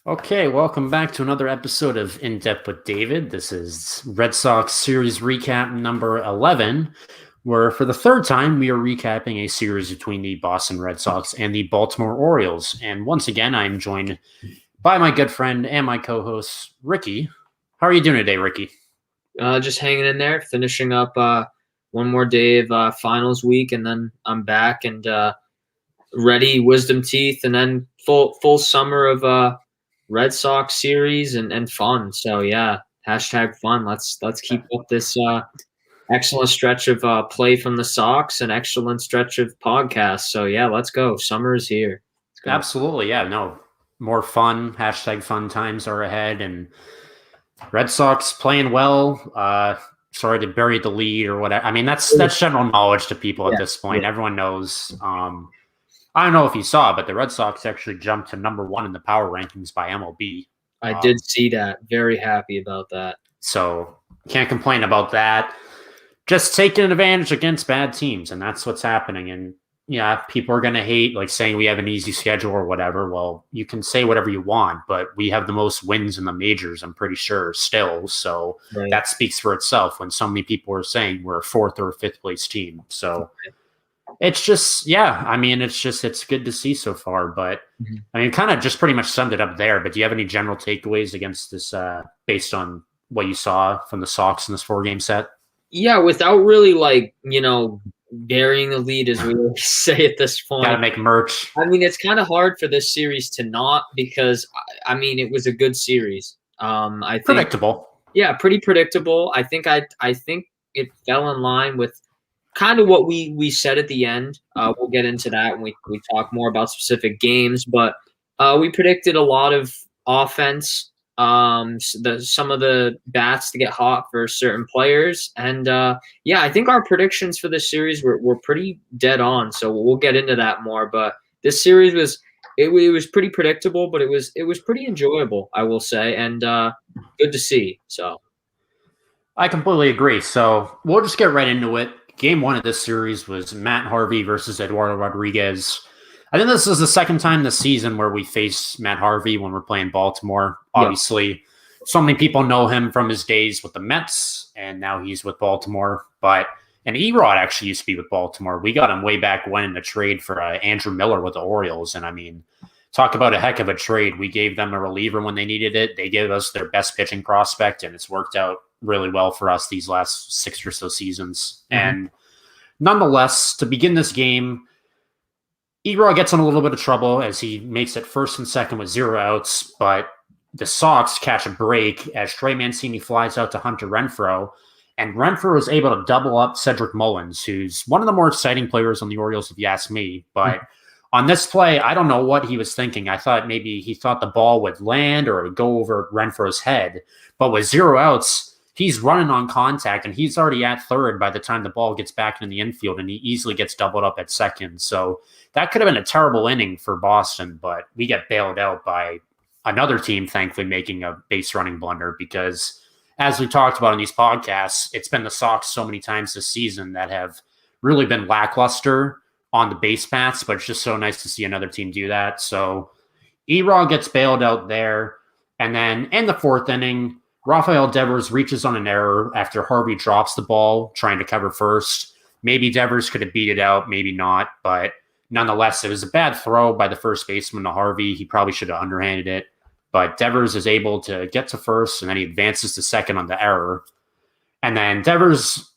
Okay, welcome back to another episode of In Depth with David. This is Red Sox series recap number 11, where for the third time we are recapping a series between the Boston Red Sox and the Baltimore Orioles. And once again, I'm joined by my good friend and my co host, Ricky. How are you doing today, Ricky? Just hanging in there, finishing up one more day of finals week, and then I'm back and ready, wisdom teeth, and then full summer of Red Sox series and fun. So yeah, hashtag fun. Let's keep up this excellent stretch of play from the Sox, and excellent stretch of podcasts. So yeah, let's go. Summer is here. Let's go. Absolutely. Yeah, no, more fun. Hashtag fun times are ahead. And Red Sox playing well. Sorry to bury the lead or whatever. I mean, that's general knowledge to people at this point. Yeah. Everyone knows. I don't know if you saw, but the Red Sox actually jumped to number one in the power rankings by MLB. I did see that. Very happy about that. So can't complain about that. Just taking advantage against bad teams, and that's what's happening. And yeah, people are going to hate like saying we have an easy schedule or whatever. Well, you can say whatever you want, but we have the most wins in the majors, I'm pretty sure, still. So Right. that speaks for itself when so many people are saying we're a fourth or fifth place team. So it's just, yeah, I mean, it's good to see so far. But I mean, kind of just pretty much summed it up there. But do you have any general takeaways against this based on what you saw from the Sox in this 4-game set? Yeah, without really burying the lead, as we always say at this point. Got to make merch. I mean, it's kind of hard for this series to not, because I mean it was a good series. I think Predictable. Yeah, pretty predictable. I think it fell in line with kind of what we said at the end. We'll get into that when we talk more about specific games, but we predicted a lot of offense. Some of the bats to get hot for certain players, and yeah, I think our predictions for this series were pretty dead on. So we'll get into that more. But this series was pretty predictable, but it was pretty enjoyable, I will say, and good to see. So I completely agree. So we'll just get right into it. Game one of this series was Matt Harvey versus Eduardo Rodriguez. I think this is the second time this season where we face Matt Harvey when we're playing Baltimore. Obviously, so many people know him from his days with the Mets, and now he's with Baltimore. And Erod actually used to be with Baltimore. We got him way back when in a trade for Andrew Miller with the Orioles. And I mean, talk about a heck of a trade. We gave them a reliever when they needed it. They gave us their best pitching prospect, and it's worked out really well for us these last 6 or so seasons. And nonetheless, to begin this game, Erod gets in a little bit of trouble as he makes it first and second with 0 outs, but the Sox catch a break as Trey Mancini flies out to Hunter Renfroe, and Renfroe is able to double up Cedric Mullins, who's one of the more exciting players on the Orioles, if you ask me. But on this play, I don't know what he was thinking. I thought maybe he thought the ball would land or it would go over Renfroe's head, but with 0 outs, he's running on contact, and he's already at third by the time the ball gets back in the infield, and he easily gets doubled up at second. So that could have been a terrible inning for Boston, but we get bailed out by another team, thankfully, making a base running blunder because, as we talked about in these podcasts, it's been the Sox so many times this season that have really been lackluster on the base paths, but it's just so nice to see another team do that. So Erod gets bailed out there, and then in the fourth inning, Rafael Devers reaches on an error after Harvey drops the ball trying to cover first. Maybe Devers could have beat it out, maybe not, but nonetheless, it was a bad throw by the first baseman to Harvey. He probably should have underhanded it, but Devers is able to get to first, and then he advances to second on the error. And then Devers,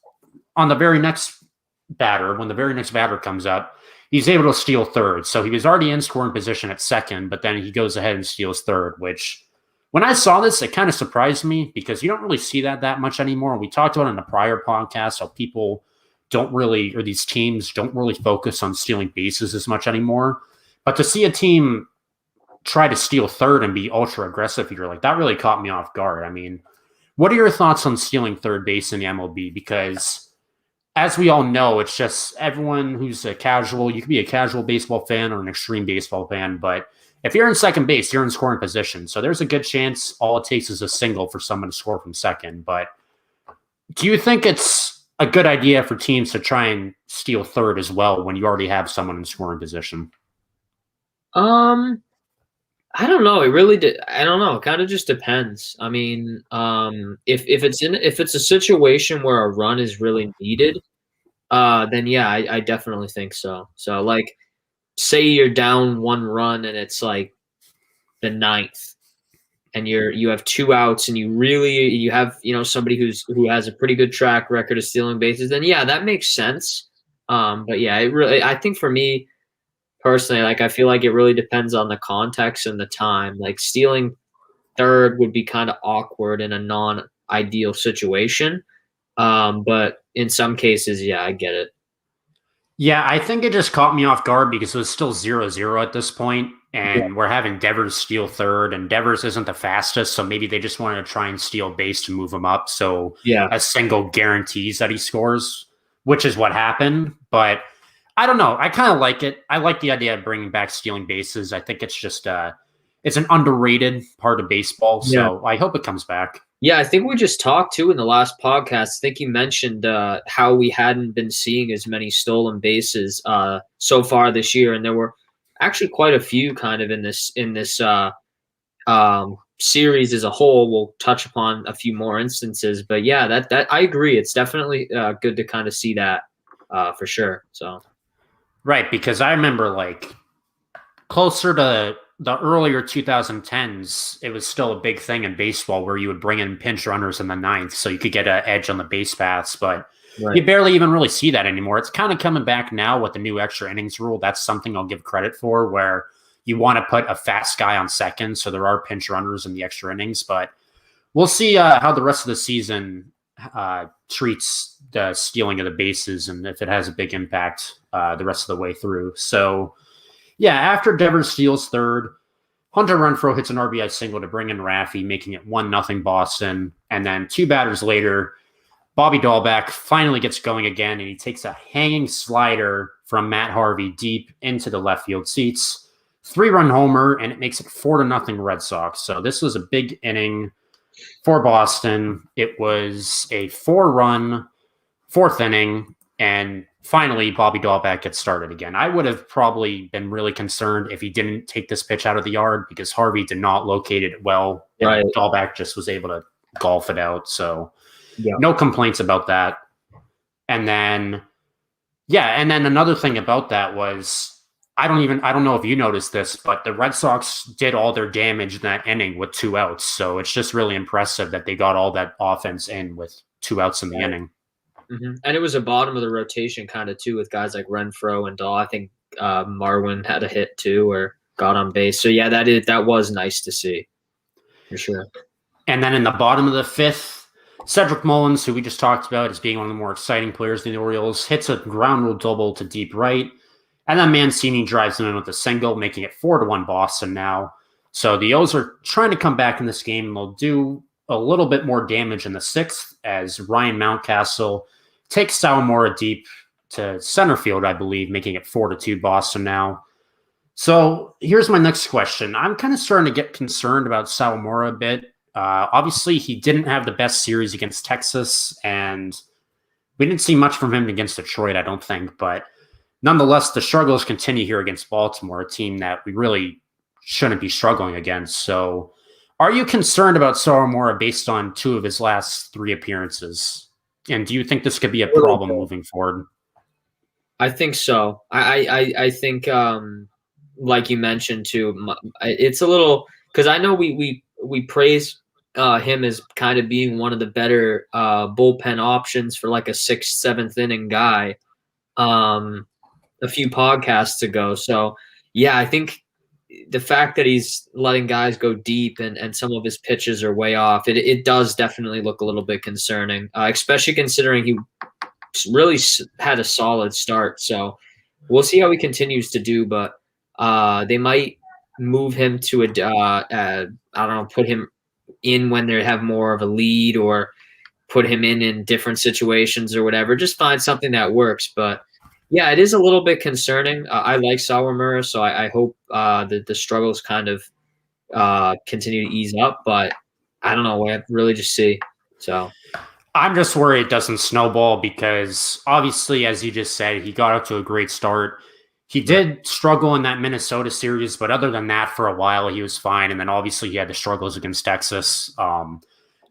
on the very next batter, when the very next batter comes up, he's able to steal third. So he was already in scoring position at second, but then he goes ahead and steals third, which when I saw this, it kind of surprised me because you don't really see that much anymore. We talked about it in the prior podcast how people don't really, or these teams don't really focus on stealing bases as much anymore. But to see a team try to steal third and be ultra aggressive here, like that really caught me off guard. I mean, what are your thoughts on stealing third base in the MLB? Because as we all know, it's just everyone who's a casual, you could be a casual baseball fan or an extreme baseball fan, but if you're in second base, you're in scoring position. So there's a good chance all it takes is a single for someone to score from second. But do you think it's a good idea for teams to try and steal third as well when you already have someone in scoring position? I don't know. It really did. I don't know. It kind of just depends. I mean, if it's a situation where a run is really needed, then yeah, I definitely think so. So like, say you're down 1 run and it's like the ninth, and you have 2 outs, and you have somebody who has a pretty good track record of stealing bases, then yeah, that makes sense. But yeah, I think for me personally, like I feel like it really depends on the context and the time. Like stealing third would be kind of awkward in a non-ideal situation. But in some cases, yeah, I get it. Yeah, I think it just caught me off guard because it was still 0-0 at this point, Yeah, and we're having Devers steal third, and Devers isn't the fastest, so maybe they just wanted to try and steal base to move him up. So yeah, a single guarantees that he scores, which is what happened. But I don't know. I kind of like it. I like the idea of bringing back stealing bases. I think it's just it's an underrated part of baseball. yeah. So I hope it comes back. Yeah, I think we just talked too in the last podcast. I think you mentioned how we hadn't been seeing as many stolen bases so far this year, and there were actually quite a few kind of in this series as a whole. We'll touch upon a few more instances, but yeah, that I agree. It's definitely good to kind of see that for sure. So Right, because I remember like closer to the earlier 2010s, it was still a big thing in baseball where you would bring in pinch runners in the ninth so you could get an edge on the base paths. But you right, barely even really see that anymore. It's kind of coming back now with the new extra innings rule. That's something I'll give credit for, where you want to put a fast guy on second. So there are pinch runners in the extra innings. But we'll see how the rest of the season treats the stealing of the bases and if it has a big impact the rest of the way through. So yeah, after Devers steals third, Hunter Renfroe hits an RBI single to bring in Raffy, making it 1-0 Boston. And then 2 batters later, Bobby Dahlbeck finally gets going again, and he takes a hanging slider from Matt Harvey deep into the left field seats. 3-run homer, and it makes it 4-0 Red Sox. So this was a big inning for Boston. It was a 4-run fourth inning, and finally, Bobby Dahlbeck gets started again. I would have probably been really concerned if he didn't take this pitch out of the yard because Harvey did not locate it well, and right, Dahlbeck just was able to golf it out. So yeah, no complaints about that. And then, yeah, and then another thing about that was I don't know if you noticed this, but the Red Sox did all their damage in that inning with 2 outs. So it's just really impressive that they got all that offense in with 2 outs in the inning. And it was a bottom of the rotation kind of too with guys like Renfro and Dahl. I think Marwin had a hit too or got on base. So yeah, that was nice to see for sure. And then in the bottom of the fifth, Cedric Mullins, who we just talked about as being one of the more exciting players in the Orioles, hits a ground rule double to deep right. And then Mancini drives him in with a single, making it 4-1 Boston now. So the O's are trying to come back in this game, and they'll do a little bit more damage in the sixth as Ryan Mountcastle takes Sawamura deep to center field, I believe, making it 4-2 Boston now. So here's my next question. I'm kind of starting to get concerned about Sawamura a bit. Obviously, he didn't have the best series against Texas, and we didn't see much from him against Detroit, I don't think. But nonetheless, the struggles continue here against Baltimore, a team that we really shouldn't be struggling against. So are you concerned about Sawamura based on 2 of his last 3 appearances? And do you think this could be a problem moving forward? I think so. I think like you mentioned too, it's a little because I know we praise him as kind of being one of the better bullpen options for like a sixth, seventh inning guy a few podcasts ago. So yeah, I think the fact that he's letting guys go deep and some of his pitches are way off, it does definitely look a little bit concerning, especially considering he really had a solid start. So we'll see how he continues to do, but they might move him to I don't know, put him in when they have more of a lead or put him in different situations or whatever. Just find something that works. But yeah, it is a little bit concerning. I like Sawamura, so I hope that the struggles kind of continue to ease up. But I don't know. We have to really just see. So I'm just worried it doesn't snowball because obviously, as you just said, he got up to a great start. He did struggle in that Minnesota series, but other than that, for a while, he was fine. And then obviously he had the struggles against Texas.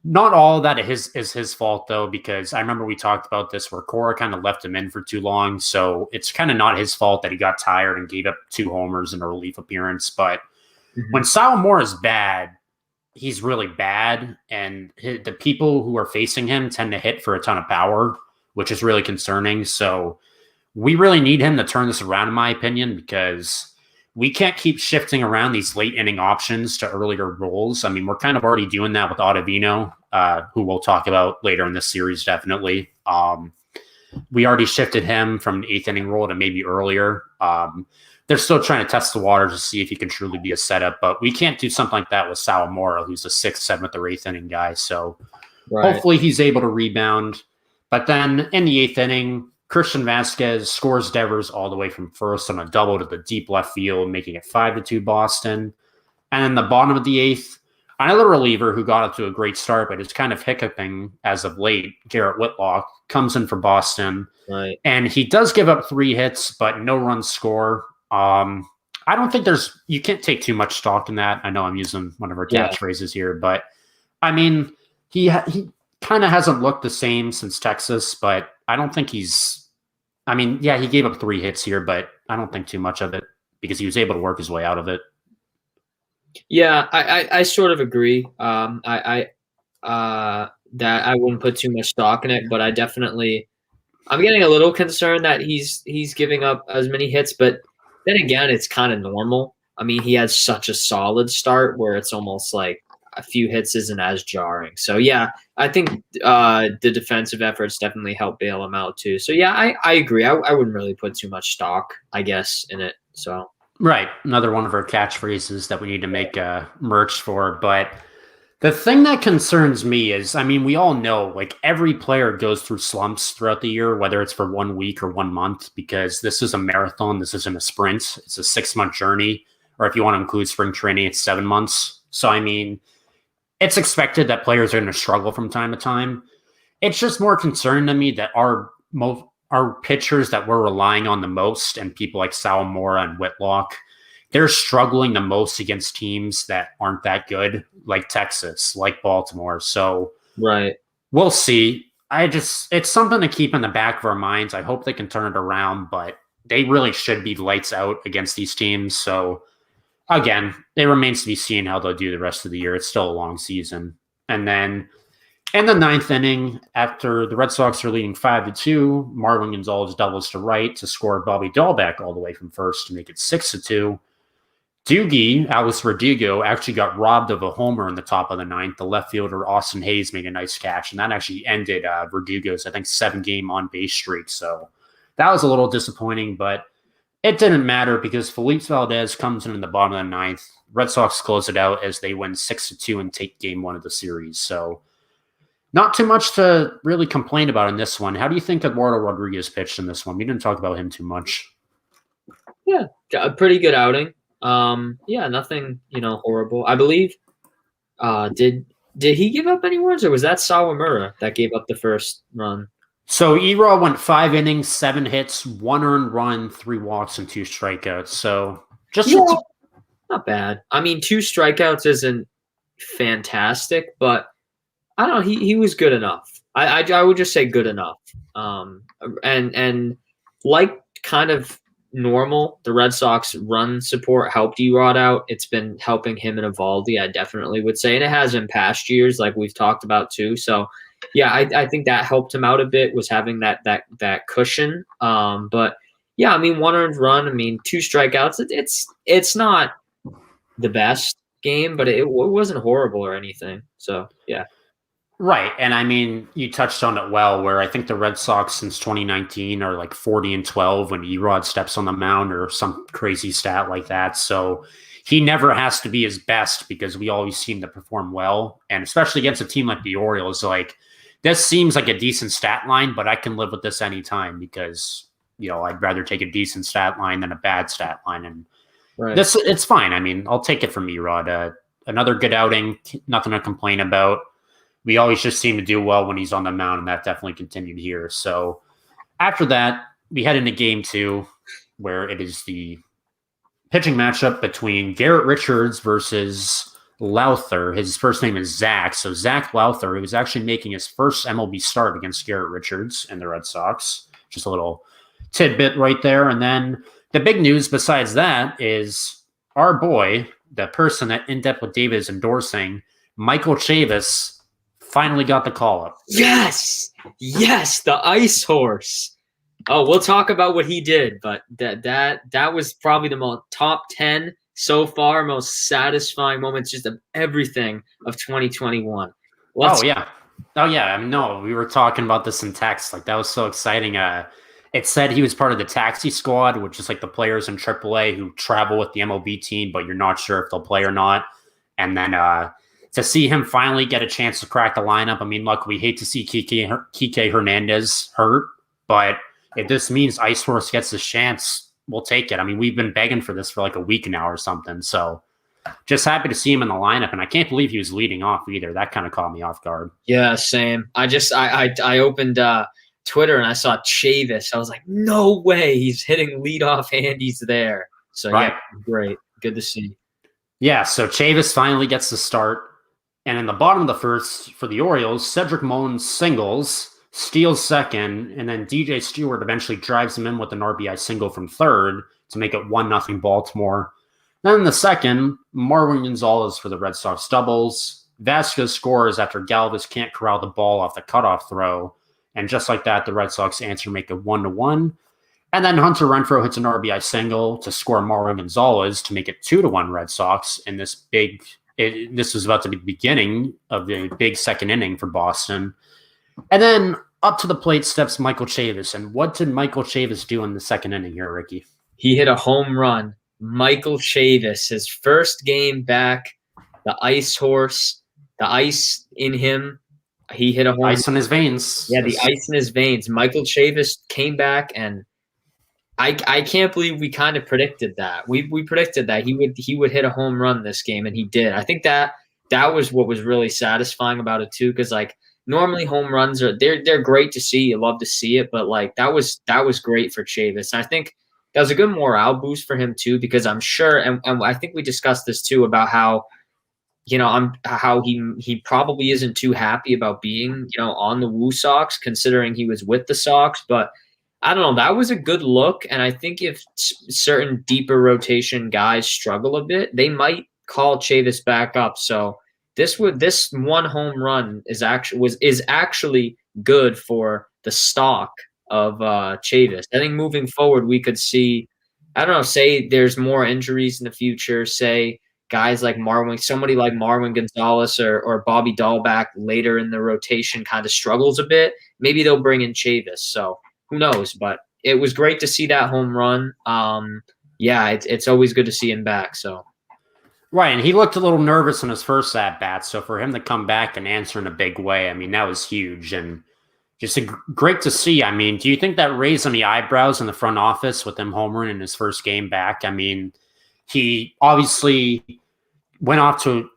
Not all of that is his fault, though, because I remember we talked about this where Cora kind of left him in for too long. So it's kind of not his fault that he got tired and gave up 2 homers in a relief appearance. But when Sawamura is bad, he's really bad. And the people who are facing him tend to hit for a ton of power, which is really concerning. So we really need him to turn this around, in my opinion, because we can't keep shifting around these late inning options to earlier roles. I mean, we're kind of already doing that with Ottavino, who we'll talk about later in this series, definitely. We already shifted him from an 8th inning role to maybe earlier. They're still trying to test the water to see if he can truly be a setup, but we can't do something like that with Sawamura, who's a 6th, 7th, or 8th inning guy. So hopefully he's able to rebound. But then in the 8th inning, Christian Vasquez scores Devers all the way from first on a double to the deep left field, making it 5-2 Boston. And in the bottom of the 8th, another reliever who got up to a great start, but is kind of hiccuping as of late, Garrett Whitlock, comes in for Boston. Right. And he does give up 3 hits, but no runs score. I don't think you can't take too much stock in that. I know I'm using one of our catchphrases here, but I mean, he kind of hasn't looked the same since Texas, but I don't think he gave up 3 hits here, but I don't think too much of it because he was able to work his way out of it. Yeah, I sort of agree. That I wouldn't put too much stock in it, but I'm getting a little concerned that he's giving up as many hits, but then again, it's kind of normal. I mean, he has such a solid start where it's almost like a few hits isn't as jarring. So yeah, I think the defensive efforts definitely help bail him out too. So yeah, I agree. I wouldn't really put too much stock, I guess, in it. So right, another one of our catchphrases that we need to make merch for. But the thing that concerns me is, I mean, we all know like every player goes through slumps throughout the year, whether it's for 1 week or 1 month, because this is a marathon. This isn't a sprint. It's a 6-month journey, or if you want to include spring training, it's 7 months. So I mean, it's expected that players are going to struggle from time to time. It's just more concerning to me that our pitchers that we're relying on the most, and people like Sawamura and Whitlock, they're struggling the most against teams that aren't that good, like Texas, like Baltimore. So we'll see. It's something to keep in the back of our minds. I hope they can turn it around, but they really should be lights out against these teams. So again, it remains to be seen how they'll do the rest of the year. It's still a long season. And then in the 9th inning, after the Red Sox are leading 5-2, Marwin Gonzalez doubles to right to score Bobby Dahlbeck all the way from first to make it 6-2. Alex Verdugo, actually got robbed of a homer in the top of the 9th. The left fielder, Austin Hayes, made a nice catch, and that actually ended Verdugo's, I think, 7-game on-base streak. So that was a little disappointing, but it didn't matter because Felipe Valdez comes in the bottom of the 9th. Red Sox close it out as they win 6-2 and take game 1 of the series. So not too much to really complain about in this one. How do you think Eduardo Rodriguez pitched in this one? We didn't talk about him too much. Yeah, a pretty good outing. Nothing, horrible. I believe, did he give up any runs, or was that Sawamura that gave up the first run? So Erod went 5 innings, 7 hits, 1 earned run, 3 walks, and 2 strikeouts. So just not bad. I mean, 2 strikeouts isn't fantastic, but I don't know. He was good enough. I would just say good enough. And like kind of normal, the Red Sox run support helped Erod out. It's been helping him and Evaldi, I definitely would say, and it has in past years, like we've talked about too. So yeah, I think that helped him out a bit, was having that cushion. But yeah, I mean, 1 earned run, I mean, 2 strikeouts. It's not the best game, but it wasn't horrible or anything. So yeah. Right. And I mean, you touched on it well, where I think the Red Sox since 2019 are like 40-12 when Erod steps on the mound or some crazy stat like that. So he never has to be his best because we always seem to perform well. And especially against a team like the Orioles, like this seems like a decent stat line, but I can live with this anytime because, I'd rather take a decent stat line than a bad stat line. And it's fine. I mean, I'll take it from Erod. Another good outing, nothing to complain about. We always just seem to do well when he's on the mound, and that definitely continued here. So after that, we head into game 2. where it is the pitching matchup between Garrett Richards versus Lowther. His first name is Zach. So Zach Lowther, who was actually making his first MLB start against Garrett Richards and the Red Sox. Just a little tidbit right there. And then the big news besides that is our boy, the person that In Depth with David is endorsing, Michael Chavis, finally got the call up. Yes, the ice horse. Oh, we'll talk about what he did, but that was probably the most top 10 so far, most satisfying moments just of everything of 2021. Oh yeah. I mean, no, we were talking about this in text. Like, that was so exciting. It said he was part of the taxi squad, which is like the players in AAA who travel with the MLB team, but you're not sure if they'll play or not. And then to see him finally get a chance to crack the lineup. I mean, look, we hate to see Kike Hernandez hurt, but if this means Ice Horse gets his chance, we'll take it. I mean, we've been begging for this for like a week now or something. So just happy to see him in the lineup. And I can't believe he was leading off either. That kind of caught me off guard. Yeah, same. I opened Twitter and I saw Chavis. I was like, no way, he's hitting leadoff and he's there. So right. Yeah, great. Good to see. Yeah, so Chavis finally gets the start. And in the bottom of the first for the Orioles, Cedric Mullins singles, steals second, and then DJ Stewart eventually drives him in with an RBI single from third to make it 1-0 Baltimore. Then in the second, Marwin Gonzalez for the Red Sox doubles. Vasquez scores after Galvis can't corral the ball off the cutoff throw. And just like that, the Red Sox answer make it 1-1. And then Hunter Renfroe hits an RBI single to score Marwin Gonzalez to make it 2-1 Red Sox in this big this was about to be the beginning of the big second inning for Boston. And then up to the plate steps Michael Chavis. And what did Michael Chavis do in the second inning here, Ricky? He hit a home run. Michael Chavis, his first game back, the ice horse, the ice in him. He hit a home ice in his veins. Yeah, the ice in his veins. Michael Chavis came back, and I can't believe we kind of predicted that. We predicted that he would hit a home run this game, and he did. I think that was what was really satisfying about it too, because like normally home runs they're great to see. You love to see it, but like that was great for Chavis. And I think that was a good morale boost for him too, because I'm sure, and I think we discussed this too about how, how he probably isn't too happy about being, on the Woo Sox, considering he was with the Sox. But I don't know, that was a good look. And I think if certain deeper rotation guys struggle a bit, they might call Chavis back up. So this one home run is actually good for the stock of Chavis. I think moving forward, we could see, I don't know, say there's more injuries in the future, say guys like somebody like Marwin Gonzalez or Bobby Dahlback later in the rotation kind of struggles a bit. Maybe they'll bring in Chavis. So who knows? But it was great to see that home run. Yeah, it's always good to see him back. So. Right, and he looked a little nervous in his first at-bat, so for him to come back and answer in a big way, I mean, that was huge, and just great to see. I mean, do you think that raised any eyebrows in the front office with him homering in his first game back? I mean, he obviously got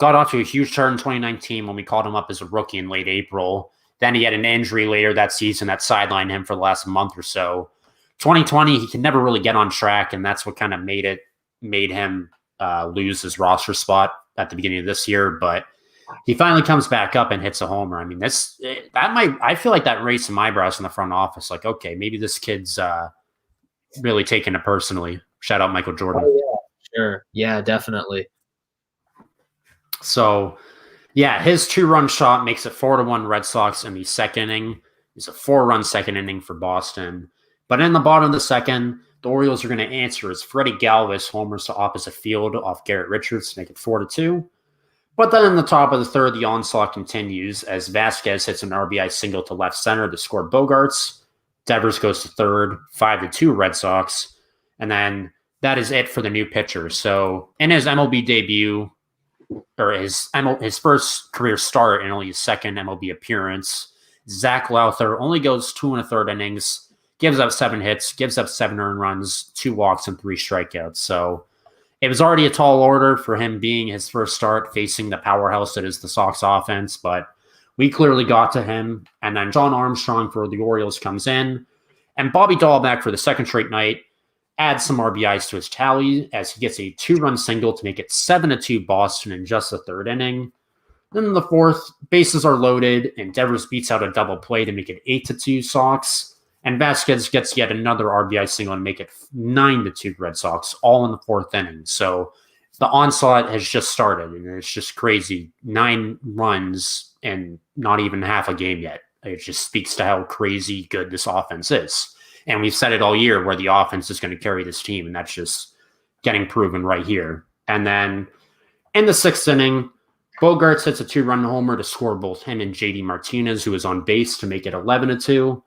off to a huge start in 2019 when we called him up as a rookie in late April. Then he had an injury later that season that sidelined him for the last month or so. 2020, he could never really get on track, and that's what kind of made him lose his roster spot at the beginning of this year. But he finally comes back up and hits a homer. I mean, I feel like that raised some eyebrows in the front office. Like, okay, maybe this kid's really taking it personally. Shout out Michael Jordan. Oh, yeah, sure. Yeah, definitely. So, yeah, his 2-run shot makes it 4-1 Red Sox in the second inning. It's a 4-run second inning for Boston. But in the bottom of the second, the Orioles are going to answer as Freddie Galvis homers to opposite field off Garrett Richards to make it 4-2. But then in the top of the third, the onslaught continues as Vasquez hits an RBI single to left center to score Bogarts. Devers goes to third, 5-2 Red Sox. And then that is it for the new pitcher. So in his MLB debut, or his first career start and only his second MLB appearance, Zach Lowther only goes 2 1/3 innings, gives up 7 hits, gives up 7 earned runs, 2 walks, and 3 strikeouts. So it was already a tall order for him being his first start facing the powerhouse that is the Sox offense, but we clearly got to him. And then John Armstrong for the Orioles comes in, and Bobby Dahlback for the second straight night adds some RBIs to his tally as he gets a 2-run single to make it 7-2 Boston in just the third inning. Then in the fourth, bases are loaded, and Devers beats out a double play to make it 8-2 Sox. And Vasquez gets yet another RBI single and make it 9-2 Red Sox, all in the fourth inning. So the onslaught has just started, and it's just crazy. 9 runs and not even half a game yet. It just speaks to how crazy good this offense is. And we've said it all year where the offense is going to carry this team, and that's just getting proven right here. And then in the sixth inning, Bogaerts hits a 2-run homer to score both him and JD Martinez, who is on base, to make it 11-2.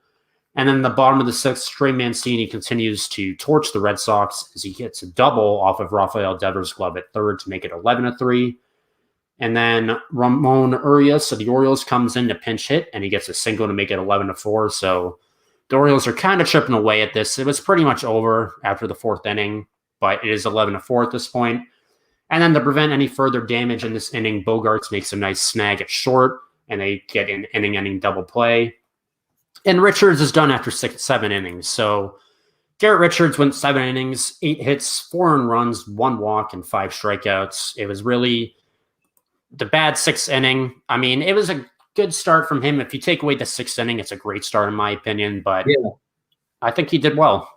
And then the bottom of the sixth, Trey Mancini continues to torch the Red Sox as he hits a double off of Rafael Devers' glove at third to make it 11-3. And then Ramon Urias of the Orioles comes in to pinch hit, and he gets a single to make it 11-4. So the Orioles are kind of chipping away at this. It was pretty much over after the fourth inning, but it is 11-4 at this point. And then to prevent any further damage in this inning, Bogaerts makes a nice snag at short, and they get an inning-ending double play. And Richards is done after 7 innings. So Garrett Richards went 7 innings, 8 hits, 4 earned runs, 1 walk, and 5 strikeouts. It was really the bad 6th inning. I mean, it was a good start from him. If you take away the 6th inning, it's a great start in my opinion, but yeah. I think he did well.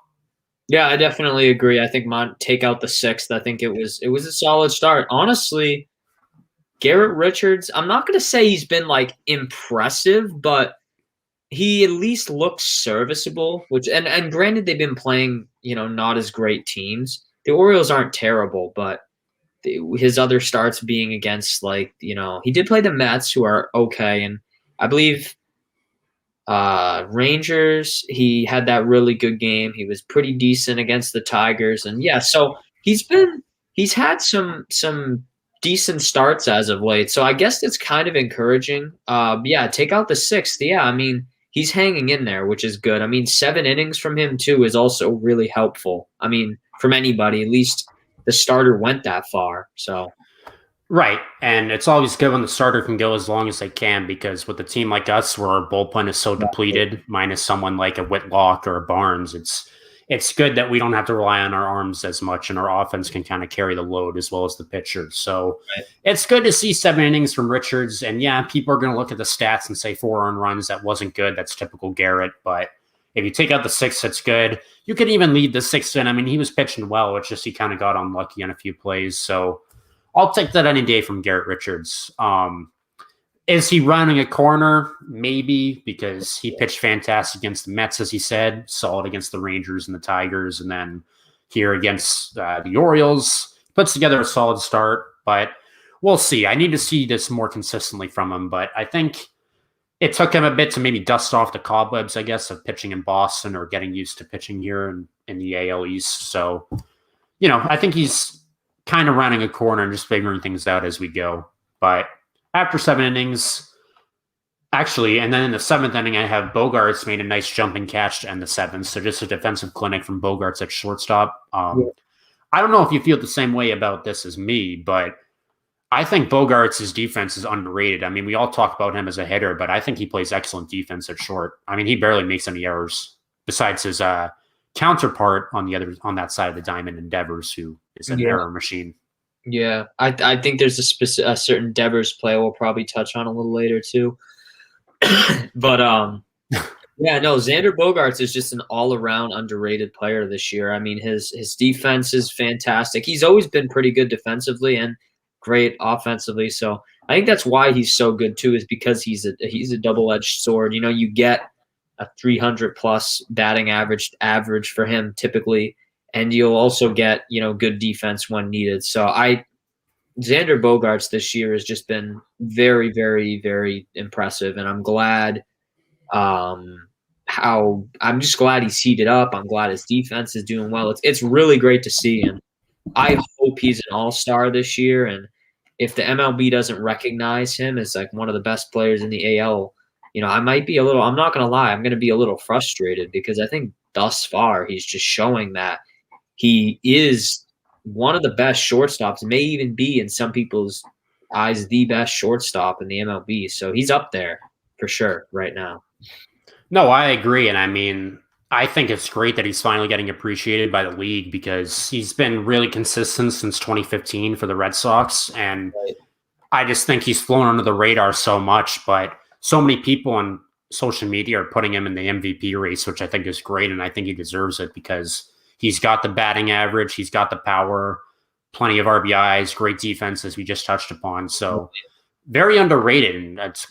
Yeah, I definitely agree. I think take out the 6th. I think it was a solid start. Honestly, Garrett Richards, I'm not going to say he's been like impressive, but he at least looks serviceable, which and granted they've been playing, not as great teams. The Orioles aren't terrible, but his other starts being against he did play the Mets, who are okay, and I believe Rangers, he had that really good game. He was pretty decent against the Tigers, and yeah, so he's had some decent starts as of late. So I guess it's kind of encouraging. Yeah, take out the 6th. Yeah, I mean, he's hanging in there, which is good. I mean, 7 innings from him too is also really helpful. I mean, from anybody, at least the starter went that far. So right. And it's always good when the starter can go as long as they can, because with a team like us where our bullpen is so depleted, minus someone like a Whitlock or a Barnes, it's good that we don't have to rely on our arms as much, and our offense can kind of carry the load as well as the pitchers. So It's good to see 7 innings from Richards. And yeah, people are going to look at the stats and say 4 earned runs. That wasn't good. That's typical Garrett. But if you take out the 6th, it's good. You could even lead the 6th in. I mean, he was pitching well. It's just he kind of got unlucky on a few plays. So I'll take that any day from Garrett Richards. Is he running a corner? Maybe, because he pitched fantastic against the Mets, as he said, solid against the Rangers and the Tigers, and then here against the Orioles. Puts together a solid start, but we'll see. I need to see this more consistently from him, but I think it took him a bit to maybe dust off the cobwebs, I guess, of pitching in Boston or getting used to pitching here in the AL East. So, I think he's kind of running a corner and just figuring things out as we go. But after 7 innings, actually, and then in the 7th inning, I have Bogaerts made a nice jumping catch to end the 7th. So just a defensive clinic from Bogaerts at shortstop. I don't know if you feel the same way about this as me, but I think Bogaerts' defense is underrated. I mean, we all talk about him as a hitter, but I think he plays excellent defense at short. I mean, he barely makes any errors besides his counterpart on that side of the diamond, Devers, who is an error machine. Yeah, I think there's a certain Devers play we'll probably touch on a little later too. But yeah, no, Xander Bogaerts is just an all-around underrated player this year. I mean, his defense is fantastic. He's always been pretty good defensively and great offensively. So I think that's why he's so good too, is because he's a double-edged sword. You get a 300+ batting average for him typically. And you'll also get, good defense when needed. So Xander Bogaerts this year has just been very, very, very impressive. And I'm glad I'm just glad he's heated up. I'm glad his defense is doing well. It's really great to see. And I hope he's an all-star this year. And if the MLB doesn't recognize him as like one of the best players in the AL, I might be I'm not going to lie, I'm going to be a little frustrated, because I think thus far he's just showing that he is one of the best shortstops, may even be in some people's eyes the best shortstop in the MLB. So he's up there for sure right now. No, I agree. And I mean, I think it's great that he's finally getting appreciated by the league because he's been really consistent since 2015 for the Red Sox. And Right. I just think he's flown under the radar so much, but so many people on social media are putting him in the MVP race, which I think is great. And I think he deserves it because he's got the batting average, he's got the power, plenty of RBIs, great defense, as we just touched upon. So very underrated. And it's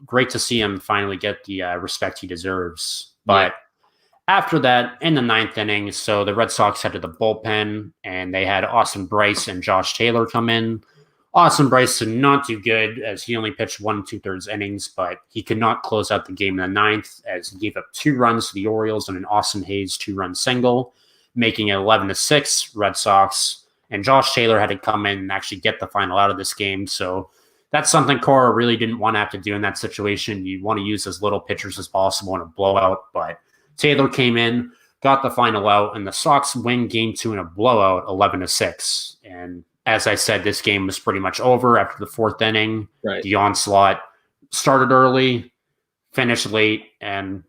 great to see him finally get the respect he deserves. But after that, in the ninth inning, so the Red Sox head to the bullpen, and they had Austin Bryce and Josh Taylor come in. Austin Bryce did not do good as he only pitched 1 2/3 innings, but he could not close out the game in the ninth as he gave up 2 runs to the Orioles and an Austin Hayes 2-run single, making it 11-6 Red Sox. And Josh Taylor had to come in and actually get the final out of this game. So that's something Cora really didn't want to have to do in that situation. You want to use as little pitchers as possible in a blowout, but Taylor came in, got the final out, and the Sox win game 2 in a blowout, 11-6. And as I said, this game was pretty much over after the 4th inning. Right. The onslaught started early, finished late, and,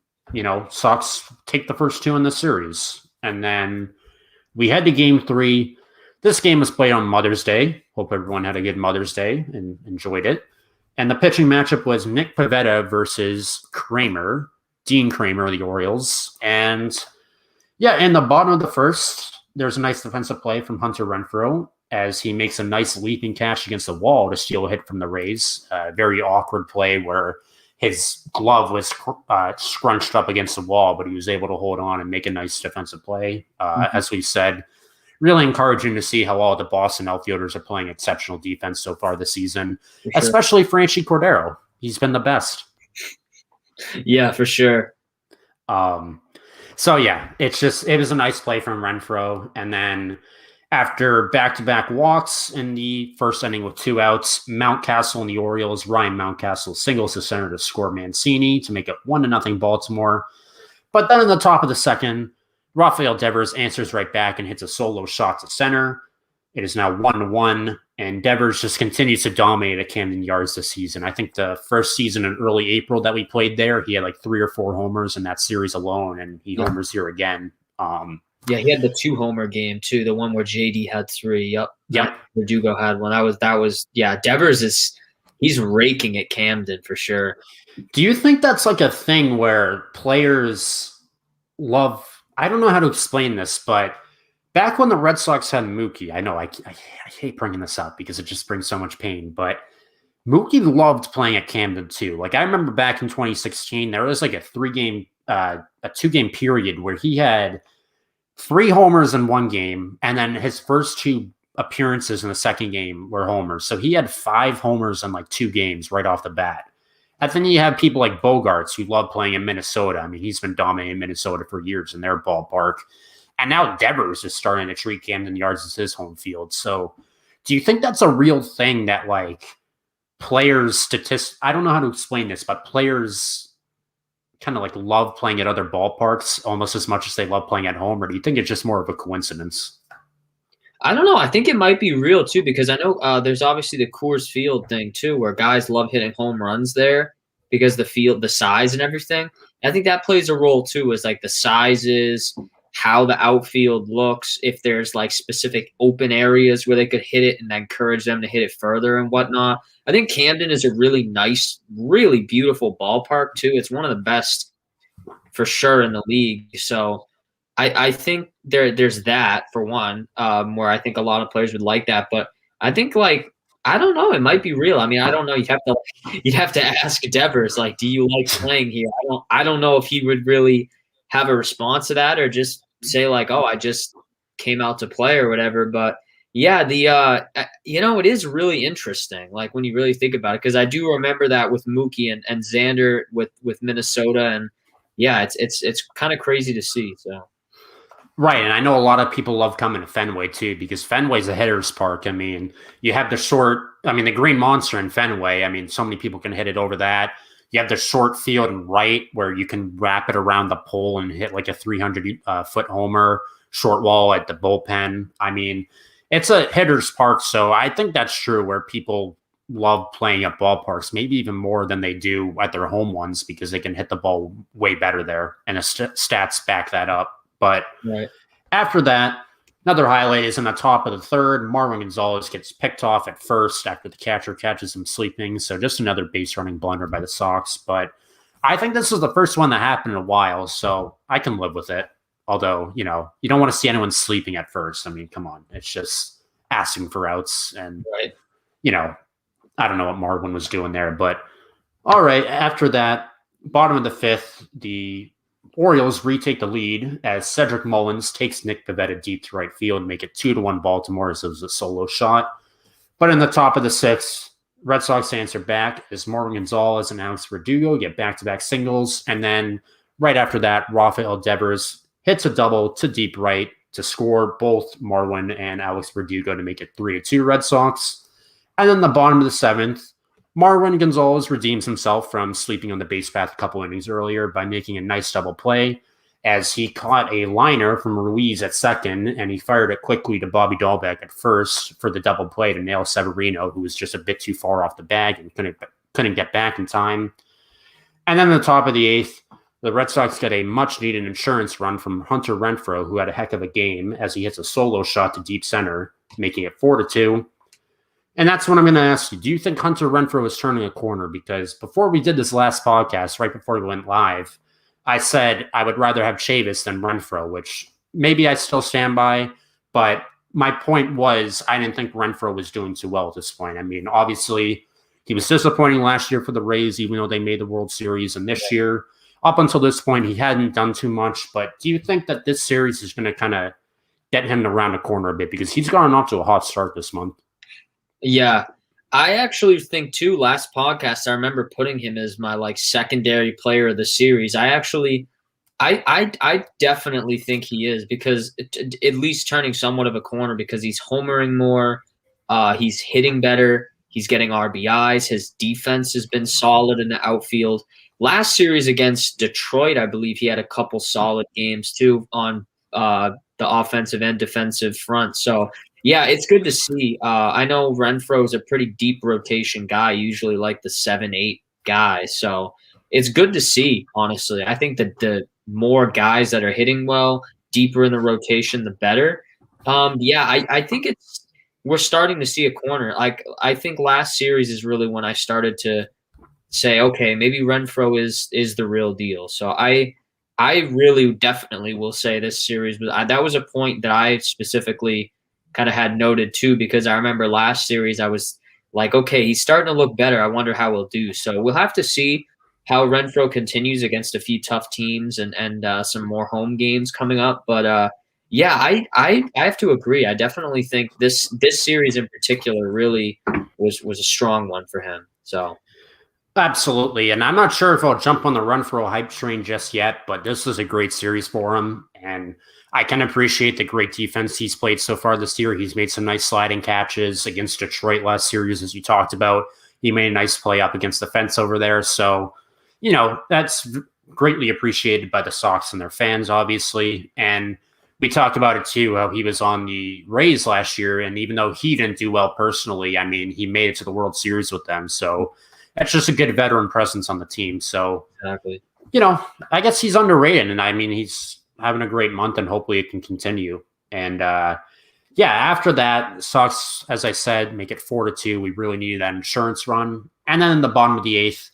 Sox take the first 2 in the series. And then we head to game 3. This game was played on Mother's Day. Hope everyone had a good Mother's Day and enjoyed it. And the pitching matchup was Nick Pivetta versus Dean Kramer of the Orioles. And in the bottom of the first, there's a nice defensive play from Hunter Renfroe as he makes a nice leaping catch against the wall to steal a hit from the Rays. A very awkward play where his glove was scrunched up against the wall, but he was able to hold on and make a nice defensive play. As we said, really encouraging to see how all the Boston outfielders are playing exceptional defense so far this season, especially Franchy Cordero. He's been the best. Yeah, for sure. It was a nice play from Renfroe. And then after back-to-back walks in the first inning with 2 outs, Mountcastle and the Orioles, Ryan Mountcastle singles to center to score Mancini to make it 1-0 Baltimore. But then in the top of the second, Rafael Devers answers right back and hits a solo shot to center. It is now 1-1, and Devers just continues to dominate at Camden Yards this season. I think the first season in early April that we played there, he had like 3 or 4 homers in that series alone, and he homers here again. He had the 2-homer game too, the one where JD had 3. Yep. Verdugo had one. Devers he's raking at Camden for sure. Do you think that's like a thing where players love? I don't know how to explain this, but back when the Red Sox had Mookie, I know I hate bringing this up because it just brings so much pain, but Mookie loved playing at Camden too. Like I remember back in 2016, there was like a 2-game period where he had 3 homers in one game, and then his first 2 appearances in the second game were homers. So he had 5 homers in like 2 games right off the bat. And then you have people like Bogarts who love playing in Minnesota. I mean, he's been dominating Minnesota for years in their ballpark. And now Devers is starting to treat Camden Yards as his home field. So do you think that's a real thing that like players I don't know how to explain this, but players kind of like love playing at other ballparks almost as much as they love playing at home? Or do you think it's just more of a coincidence? I don't know. I think it might be real too, because I know there's obviously the Coors Field thing too, where guys love hitting home runs there because the field, the size and everything. I think that plays a role too, is like the sizes, how the outfield looks, if there's like specific open areas where they could hit it and encourage them to hit it further and whatnot. I think Camden is a really nice, really beautiful ballpark too. It's one of the best for sure in the league. So I think there's that for one, where I think a lot of players would like that. But I think I don't know, it might be real. I mean, I don't know. You'd have to ask Devers, like, do you like playing here? I don't know if he would really have a response to that or just say like, oh, I just came out to play or whatever. But yeah, it is really interesting, like when you really think about it, because I do remember that with Mookie and Xander with Minnesota, and yeah, it's kind of crazy to see. So. Right, and I know a lot of people love coming to Fenway too, because Fenway's a hitter's park. I mean, you have the Green Monster in Fenway. I mean, so many people can hit it over that. You have the short field and right where you can wrap it around the pole and hit like a 300-foot homer, short wall at the bullpen. I mean, it's a hitter's park, so I think that's true where people love playing at ballparks, maybe even more than they do at their home ones because they can hit the ball way better there, and the stats back that up. But Right. after that, another highlight is in the top of the third. Marwin Gonzalez gets picked off at first after the catcher catches him sleeping. So just another base running blunder by the Sox. But I think this is the first one that happened in a while, so I can live with it. Although, you don't want to see anyone sleeping at first. I mean, come on. It's just asking for outs. And, Right. I don't know what Marwin was doing there. But all right, after that, bottom of the fifth, the Orioles retake the lead as Cedric Mullins takes Nick Pivetta deep to right field and make it 2-1 Baltimore as it was a solo shot. But in the top of the sixth, Red Sox answer back as Marwin Gonzalez and Alex Verdugo get back-to-back singles. And then right after that, Rafael Devers hits a double to deep right to score both Marwin and Alex Verdugo to make it 3-2 Red Sox. And then the bottom of the seventh, Marwin Gonzalez redeems himself from sleeping on the base path a couple innings earlier by making a nice double play as he caught a liner from Ruiz at second, and he fired it quickly to Bobby Dahlbeck at first for the double play to nail Severino, who was just a bit too far off the bag and couldn't get back in time. And then at the top of the eighth, the Red Sox get a much-needed insurance run from Hunter Renfroe, who had a heck of a game as he hits a solo shot to deep center, making it 4-2. And that's what I'm going to ask you. Do you think Hunter Renfroe is turning a corner? Because before we did this last podcast, right before we went live, I said I would rather have Chavis than Renfroe, which maybe I still stand by. But my point was I didn't think Renfroe was doing too well at this point. I mean, obviously, he was disappointing last year for the Rays, even though they made the World Series. And this year, up until this point, he hadn't done too much. But do you think that this series is going to kind of get him around the corner a bit? Because he's gotten off to a hot start this month. Yeah, I actually think too. Last podcast, I remember putting him as my secondary player of the series. I definitely think he is because at least turning somewhat of a corner because he's homering more, he's hitting better, he's getting RBIs. His defense has been solid in the outfield. Last series against Detroit, I believe he had a couple solid games too on the offensive and defensive front. So. Yeah, it's good to see. I know Renfroe is a pretty deep rotation guy, usually like the 7-8 guy. So it's good to see, honestly. I think that the more guys that are hitting well, deeper in the rotation, the better. I think we're starting to see a corner. I think last series is really when I started to say, okay, maybe Renfroe is the real deal. So I really definitely will say this series that was a point that I specifically kind of had noted too, because I remember last series I was like, okay, he's starting to look better. I wonder how he'll do. So we'll have to see how Renfroe continues against a few tough teams and some more home games coming up. But I have to agree. I definitely think this series in particular really was a strong one for him. So. Absolutely. And I'm not sure if I'll jump on the Renfroe hype train just yet, but this is a great series for him. And I can appreciate the great defense he's played so far this year. He's made some nice sliding catches against Detroit last series, as you talked about. He made a nice play up against the fence over there. So, that's greatly appreciated by the Sox and their fans, obviously. And we talked about it too, how he was on the Rays last year. And even though he didn't do well personally, I mean, he made it to the World Series with them. So that's just a good veteran presence on the team. So, exactly. I guess he's underrated. And I mean, he's having a great month, and hopefully it can continue. And after that, Sox, as I said, make it 4-2. We really needed that insurance run. And then in the bottom of the eighth,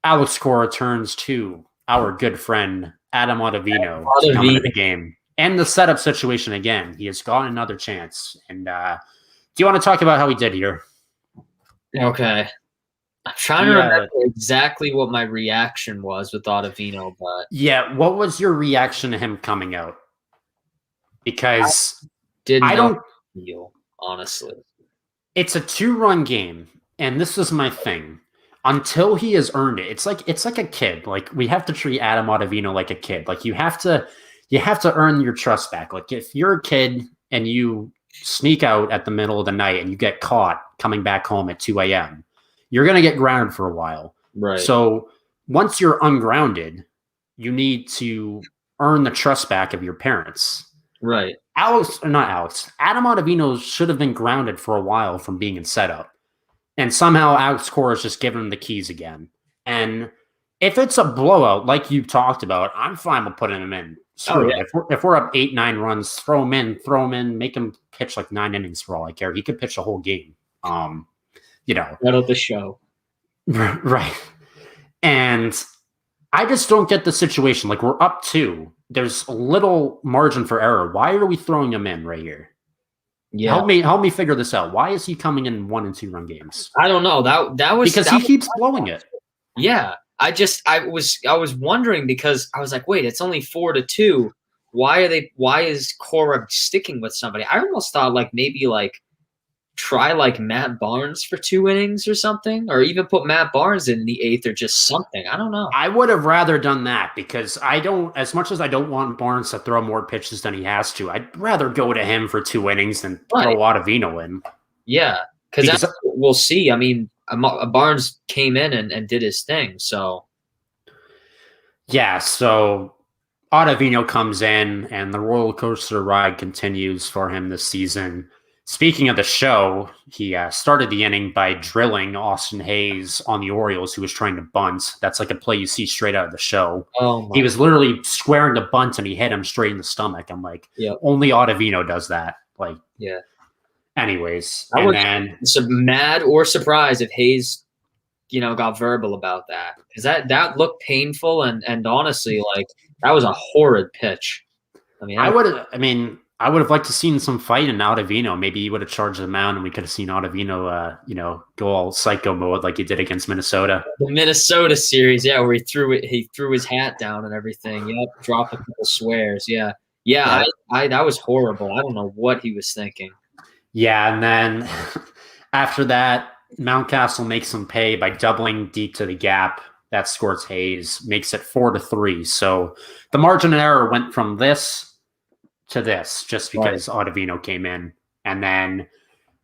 Alex Cora turns to our good friend Adam Ottavino to come into the game. And the setup situation again. He has gotten another chance. And do you want to talk about how he did here? Okay. I'm trying to remember exactly what my reaction was with Ottavino, but yeah, what was your reaction to him coming out? Because I don't feel, honestly. It's a 2-run game, and this is my thing. Until he has earned it, it's like a kid. Like, we have to treat Adam Ottavino like a kid. Like, you have to earn your trust back. Like, if you're a kid and you sneak out at the middle of the night and you get caught coming back home at 2 a.m., you're going to get grounded for a while. Right. So once you're ungrounded, you need to earn the trust back of your parents. Right. Adam Ottavino should have been grounded for a while from being in setup. And somehow Alex Cora is just giving him the keys again. And if it's a blowout, like you talked about, I'm fine with putting him in. Screw it. If we're up 8-9 runs, throw him in, make him pitch like 9 innings for all I care. He could pitch the whole game. Settle the show. Right. And I just don't get the situation. Like, we're up 2. There's a little margin for error. Why are we throwing him in right here? Yeah. Help me figure this out. Why is he coming in 1 and 2 run games? I don't know. That was because he keeps blowing it. Yeah. I was wondering because I was like, wait, it's only 4-2. Why is Cora sticking with somebody? I almost thought like maybe like try like Matt Barnes for 2 innings or something, or even put Matt Barnes in the 8th or just something. I don't know. I would have rather done that because as much as I don't want Barnes to throw more pitches than he has to, I'd rather go to him for 2 innings than throw Ottavino in. Yeah, because we'll see. I mean, Barnes came in and did his thing. So yeah, so Ottavino comes in and the roller coaster ride continues for him this season. Speaking of the show, he started the inning by drilling Austin Hayes on the Orioles, who was trying to bunt. That's like a play you see straight out of the show. He was literally squaring the bunt, and he hit him straight in the stomach. I'm like, only Ottavino does that. Like, yeah. Anyways, I was mad or surprised if Hayes, got verbal about that, because that looked painful and honestly, like that was a horrid pitch. I would have liked to seen some fight in Ottavino. Maybe he would have charged the mound, and we could have seen Ottavino, go all psycho mode like he did against Minnesota. The Minnesota series, yeah, where he threw his hat down and everything. Yep, dropped a couple swears. Yeah. I that was horrible. I don't know what he was thinking. Yeah, and then after that, Mountcastle makes him pay by doubling deep to the gap. That scores Hayes, makes it 4-3. So the margin of error went from this to this just because Ottavino came in. And then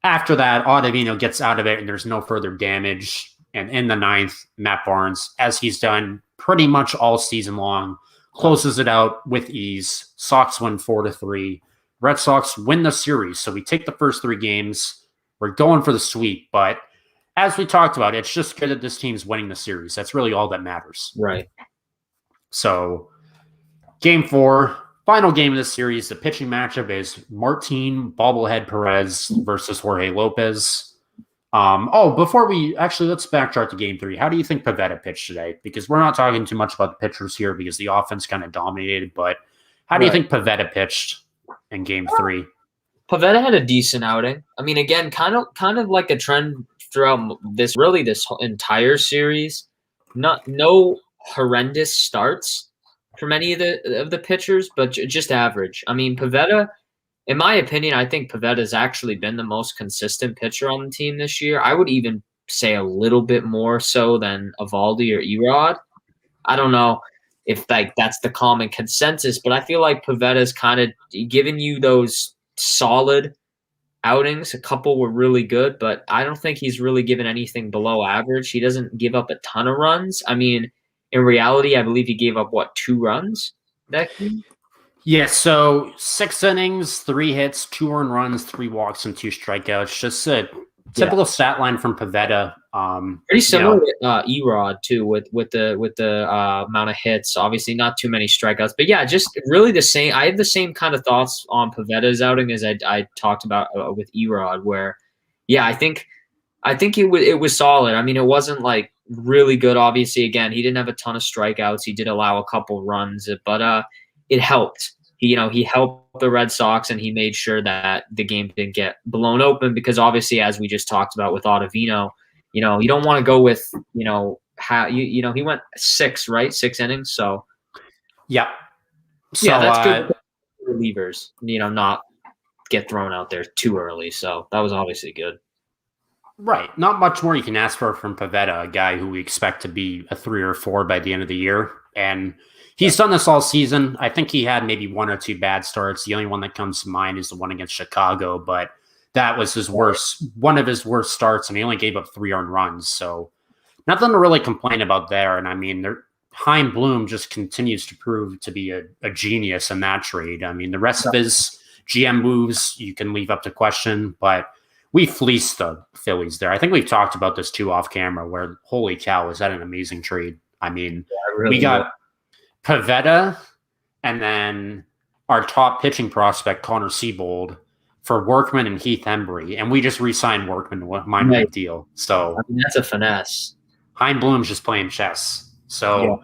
after that, Ottavino gets out of it and there's no further damage. And in the 9th, Matt Barnes, as he's done pretty much all season long, closes it out with ease. Sox win 4-3. Red Sox win the series. So we take the first 3 games. We're going for the sweep. But as we talked about, it's just good that this team's winning the series. That's really all that matters. Right. So game 4. Final game of this series, the pitching matchup is Martin Bobblehead Perez versus Jorge Lopez. Let's backtrack to game 3. How do you think Pivetta pitched today? Because we're not talking too much about the pitchers here because the offense kind of dominated, but how do you think Pivetta pitched in game 3? Pivetta had a decent outing. I mean, again, kind of like a trend throughout this entire series. No horrendous starts from any of the pitchers, but just average. I mean, Pivetta, in my opinion, I think Pavetta's actually been the most consistent pitcher on the team this year. I would even say a little bit more so than Evaldi or Erod. I don't know if that's the common consensus, but I feel like Pavetta's kind of giving you those solid outings. A couple were really good, but I don't think he's really given anything below average. He doesn't give up a ton of runs. I mean, in reality, I believe he gave up, 2 runs that game? Yeah, so 6 innings, 3 hits, 2 earned runs, 3 walks, and 2 strikeouts. Just a typical stat line from Pivetta. Pretty similar to Erod too, with the amount of hits. Obviously, not too many strikeouts, but yeah, just really the same. I have the same kind of thoughts on Pavetta's outing as I talked about with Erod, where I think it was solid. I mean, it wasn't like really good. Obviously, again, he didn't have a ton of strikeouts. He did allow a couple runs, but it helped. He helped the Red Sox, and he made sure that the game didn't get blown open because obviously, as we just talked about with Ottavino, you don't want to go with, how he went 6, right? 6 innings. So, yeah. So, yeah, that's good. Relievers, not get thrown out there too early. So that was obviously good. Right. Not much more you can ask for from Pivetta, a guy who we expect to be a 3 or 4 by the end of the year. And he's done this all season. I think he had maybe 1 or 2 bad starts. The only one that comes to mind is the one against Chicago, but that was one of his worst starts, and he only gave up 3 earned runs. So nothing to really complain about there. And I mean, Chaim Bloom just continues to prove to be a genius in that trade. I mean, the rest of his GM moves you can leave up to question, but we fleeced the Phillies there. I think we've talked about this too off camera. Where holy cow, is that an amazing trade? I mean, we got Pavetta and then our top pitching prospect Connor Siebold for Workman and Heath Embry, and we just re-signed Workman to a minor league deal. So that's a finesse. Hein Bloom's just playing chess. So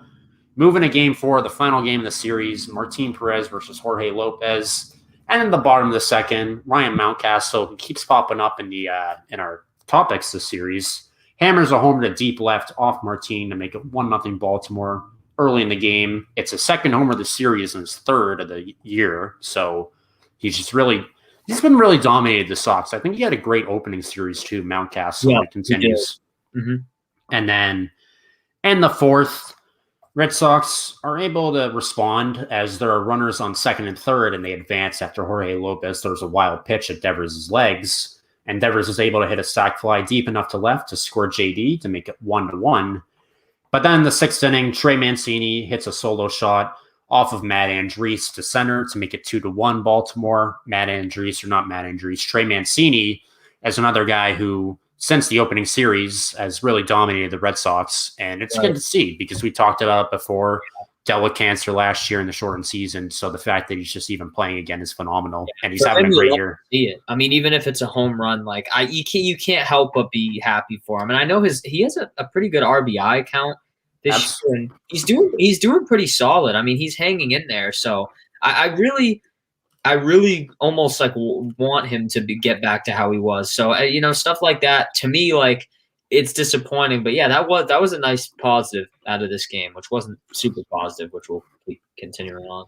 moving to game 4, the final game of the series, Martin Perez versus Jorge Lopez. And in the bottom of the second, Ryan Mountcastle, who keeps popping up in the in our topics this series, hammers a homer to deep left off Martin to make it 1-0 Baltimore early in the game. It's his second homer of the series and his third of the year. So he's been really dominated the Sox. I think he had a great opening series too, Mountcastle. Yeah, it continues. Mm-hmm. And then in the fourth, Red Sox are able to respond as there are runners on second and third, and they advance after Jorge Lopez throws a wild pitch at Devers' legs. And Devers is able to hit a sac fly deep enough to left to score JD to make it 1-1. But then in the sixth inning, Trey Mancini hits a solo shot off of Matt Andriese to center to make it 2-1 Baltimore. Trey Mancini is another guy who, since the opening series, has really dominated the Red Sox. And it's good to see because we talked about it before. Dealt with cancer last year in the shortened season. So the fact that he's just even playing again is phenomenal. And he's having a great year. See it. I mean, even if it's a home run, like you can't help but be happy for him. And I know he has a pretty good RBI count this year. And he's doing pretty solid. I mean, he's hanging in there. So I really almost like want him to get back to how he was. So stuff like that to me, like, it's disappointing, but yeah, that was a nice positive out of this game, which wasn't super positive, which we'll keep continuing on.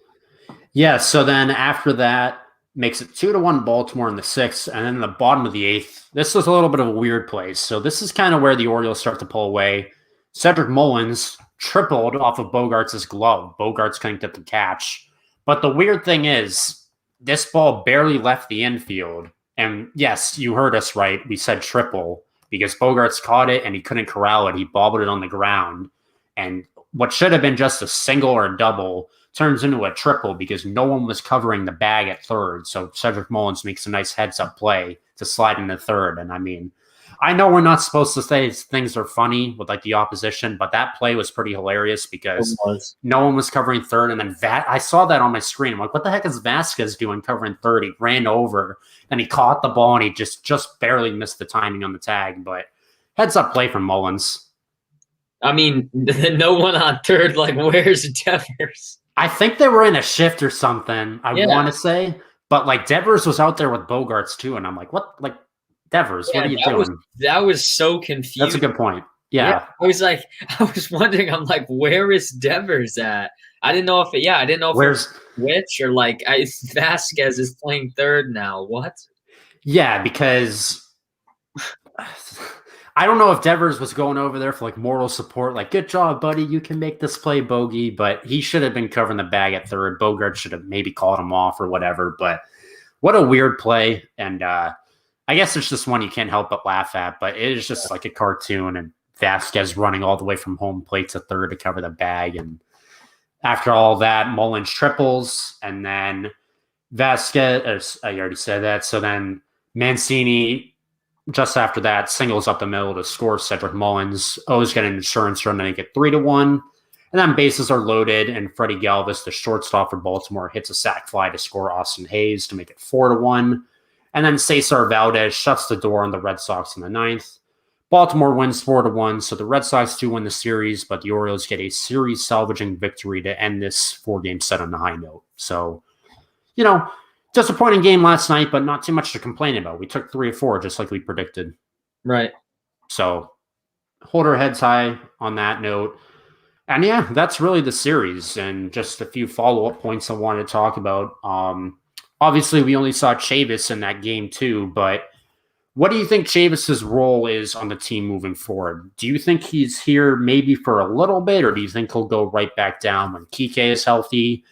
Yeah. So then after that, makes it 2-1 Baltimore in the sixth, and then in the bottom of the eighth, this was a little bit of a weird place. So this is kind of where the Orioles start to pull away. Cedric Mullins tripled off of Bogarts' glove. Bogarts couldn't get the catch, but the weird thing is, this ball barely left the infield. And yes, you heard us right. We said triple because Bogarts caught it and he couldn't corral it. He bobbled it on the ground. And what should have been just a single or a double turns into a triple because no one was covering the bag at third. So Cedric Mullins makes a nice heads-up play to slide into third. And I mean, I know we're not supposed to say things are funny with like the opposition, but that play was pretty hilarious because no one was covering third. And then I saw that on my screen. I'm like, what the heck is Vasquez doing covering third? He ran over and he caught the ball and he just barely missed the timing on the tag. But heads up play from Mullins. I mean, no one on third. Like, where's Devers? I think they were in a shift or something. I want to say, but like Devers was out there with Bogarts too, and I'm like, what? Like Devers, what are you doing? That was so confusing. That's a good point. Yeah. I was wondering. I'm like, where is Devers at? I didn't know if where's which or like Vasquez is playing third now. What? Yeah, because I don't know if Devers was going over there for like moral support, like, good job, buddy, you can make this play, Bogey, but he should have been covering the bag at third. Bogart should have maybe called him off or whatever, but what a weird play. And I guess it's just one you can't help but laugh at, but it is just like a cartoon, and Vasquez running all the way from home plate to third to cover the bag. And after all that, Mullins triples, and then Vasquez, I already said that. So then Mancini, just after that, singles up the middle to score Cedric Mullins. O's get an insurance run to make it 3-1. And then bases are loaded, and Freddie Galvis, the shortstop for Baltimore, hits a sac fly to score Austin Hayes to make it 4-1. And then Cesar Valdez shuts the door on the Red Sox in the ninth. Baltimore wins 4-1, so the Red Sox do win the series, but the Orioles get a series-salvaging victory to end this 4-game set on a high note. So, disappointing game last night, but not too much to complain about. We took 3 of 4, just like we predicted. Right. So hold our heads high on that note. And yeah, that's really the series. And just a few follow-up points I wanted to talk about. Obviously, we only saw Chavis in that game too, but what do you think Chavis's role is on the team moving forward? Do you think he's here maybe for a little bit, or do you think he'll go right back down when Kike is healthy?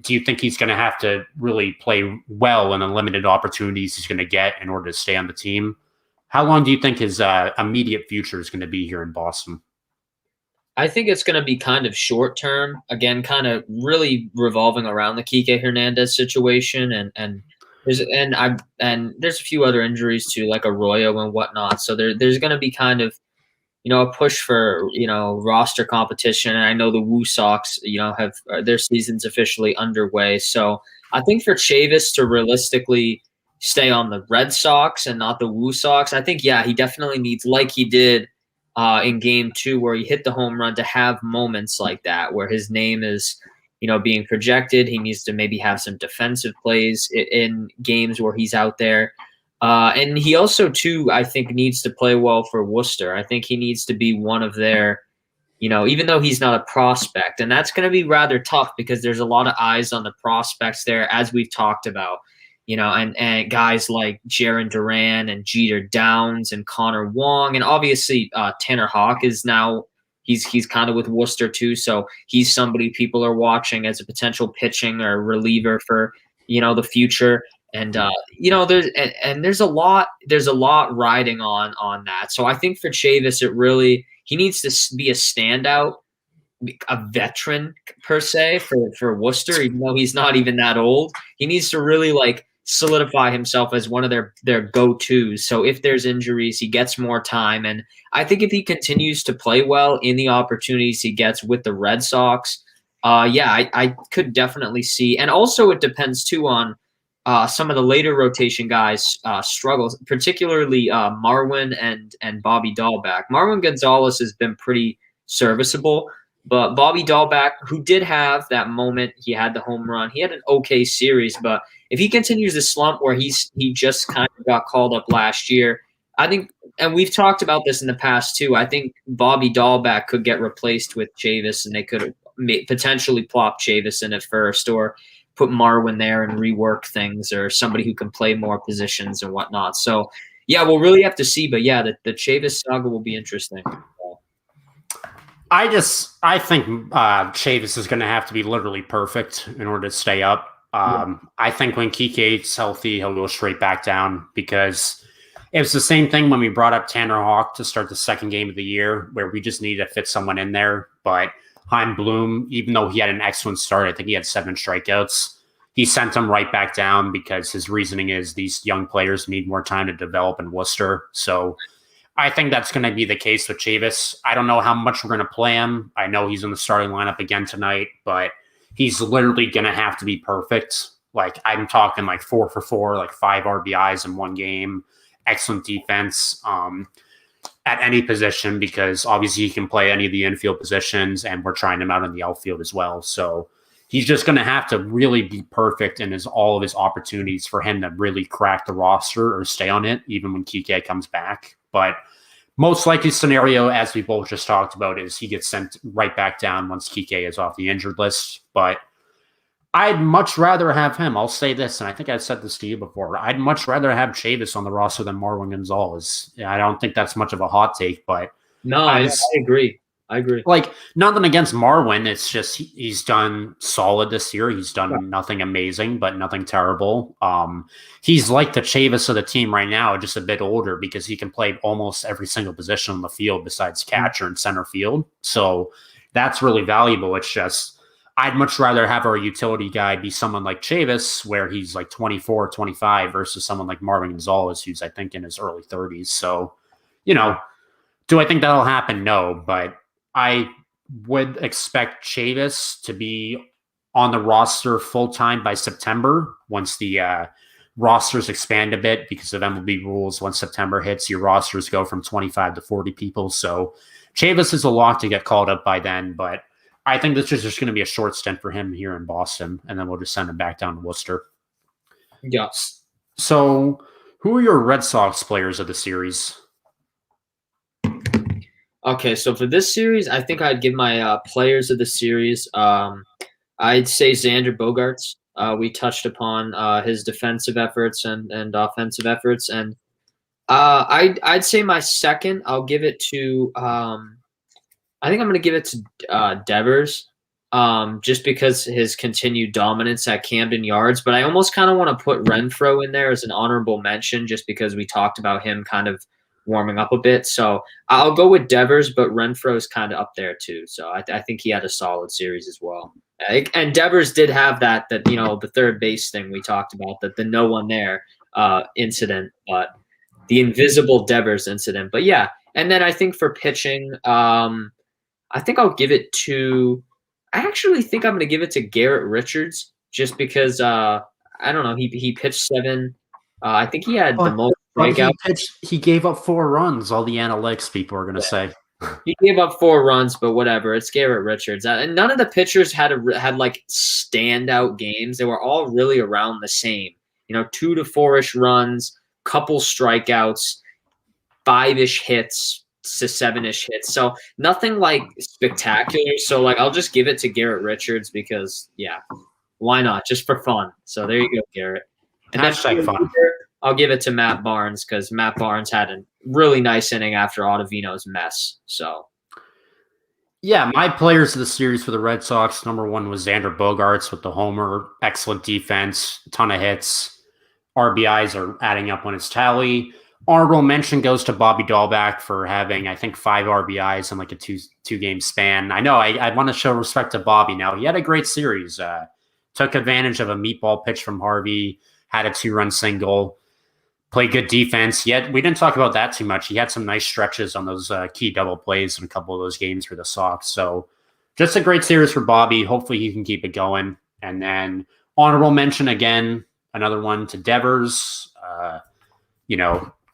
Do you think he's going to have to really play well in the limited opportunities he's going to get in order to stay on the team? How long do you think his immediate future is going to be here in Boston? I think it's going to be kind of short term. Again, kind of really revolving around the Kike Hernandez situation. And There's a few other injuries too, like Arroyo and whatnot. So there's going to be kind of a push for roster competition. And I know the Woo Sox have their season's officially underway. So I think for Chavis to realistically stay on the Red Sox and not the Woo Sox, I think he definitely needs, like he did in Game 2 where he hit the home run, to have moments like that where his name is being projected. He needs to maybe have some defensive plays in games where he's out there. And he also, too, I think, needs to play well for Worcester. I think he needs to be one of their, even though he's not a prospect. And that's going to be rather tough because there's a lot of eyes on the prospects there, as we've talked about, and guys like Jaron Duran and Jeter Downs and Connor Wong. And obviously Tanner Hawk is now he's kind of with Worcester, too. So he's somebody people are watching as a potential pitching or reliever for, the future. And there's a lot riding on that. So I think for Chavis, he needs to be a standout, a veteran per se for Worcester, even though he's not even that old. He needs to really solidify himself as one of their go-tos. So if there's injuries, he gets more time. And I think if he continues to play well in the opportunities he gets with the Red Sox, I could definitely see. And also it depends too on some of the later rotation guys struggles, particularly Marwin and Bobby Dahlback. Marwin Gonzalez has been pretty serviceable, but Bobby Dahlback, who did have that moment, he had the home run. He had an okay series, but if he continues the slump where he just kind of got called up last year, I think, and we've talked about this in the past too, I think Bobby Dahlback could get replaced with Chavis, and they could potentially plop Chavis in at first, or put Marwin there and rework things, or somebody who can play more positions and whatnot. So, we'll really have to see. But the Chavis saga will be interesting. I think Chavis is going to have to be literally perfect in order to stay up. I think when Kike's healthy, he'll go straight back down, because it was the same thing when we brought up Tanner Hawk to start the second game of the year, where we just needed to fit someone in there. But Chaim Bloom, even though he had an excellent start, I think he had 7 strikeouts, he sent him right back down because his reasoning is these young players need more time to develop in Worcester. So I think that's going to be the case with Chavis. I don't know how much we're going to play him. I know he's in the starting lineup again tonight, but he's literally going to have to be perfect. I'm talking 4 for 4, 5 RBIs in one game, excellent defense at any position, because obviously he can play any of the infield positions, and we're trying him out in the outfield as well. So he's just going to have to really be perfect in all of his opportunities for him to really crack the roster or stay on it, even when Kike comes back. But most likely scenario, as we both just talked about, is he gets sent right back down once Kike is off the injured list. But I'd much rather have him. I'll say this, and I think I've said this to you before. I'd much rather have Chavis on the roster than Marwin Gonzalez. I don't think that's much of a hot take, but no, I agree. Nothing against Marwin. It's just he's done solid this year. He's done nothing amazing, but nothing terrible. He's like the Chavis of the team right now, just a bit older, because he can play almost every single position on the field besides catcher and center field. So that's really valuable. It's just I'd much rather have our utility guy be someone like Chavis, where he's 24, 25, versus someone like Marvin Gonzalez, who's, I think, in his early 30s. So, do I think that'll happen? No, but I would expect Chavis to be on the roster full-time by September, once the rosters expand a bit because of MLB rules. Once September hits, your rosters go from 25 to 40 people. So Chavis is a lock to get called up by then, but I think this is just going to be a short stint for him here in Boston, and then we'll just send him back down to Worcester. Yes. So who are your Red Sox players of the series? Okay, so for this series, I think I'd give my players of the series. I'd say Xander Bogaerts. We touched upon his defensive efforts and offensive efforts, and I'd say my second. I'll give it to. I think I'm going to give it to Devers, just because his continued dominance at Camden Yards. But I almost kind of want to put Renfroe in there as an honorable mention, just because we talked about him kind of warming up a bit. So I'll go with Devers, but Renfro's kind of up there too. So I think he had a solid series as well. And Devers did have that the third base thing we talked about, the no one there incident, but the invisible Devers incident. But yeah, and then I think for pitching, I think I'll give it to. I actually think I'm going to give it to Garrett Richards just because I don't know. He pitched 7. I think he had the most strikeouts. He gave up 4 runs. All the analytics people are going to say. He gave up 4 runs, but whatever. It's Garrett Richards, and none of the pitchers had like standout games. They were all really around the same. 2 to 4-ish runs, couple strikeouts, 5-ish hits to 7-ish hits. So nothing like spectacular. So like I'll just give it to Garrett Richards because why not? Just for fun. So there you go, Garrett. And then fun. I'll give it to Matt Barnes because Matt Barnes had a really nice inning after Ottavino's mess. So yeah, my players of the series for the Red Sox, number 1 was Xander Bogaerts with the homer, excellent defense, ton of hits. RBIs are adding up when it's tally. Honorable mention goes to Bobby Dahlback for having, I think, 5 RBIs in like a two-game span. I know I want to show respect to Bobby now. He had a great series. Took advantage of a meatball pitch from Harvey, had a 2-run single, played good defense. Yet we didn't talk about that too much. He had some nice stretches on those key double plays in a couple of those games for the Sox. So just a great series for Bobby. Hopefully he can keep it going. And then honorable mention again, another one to Devers.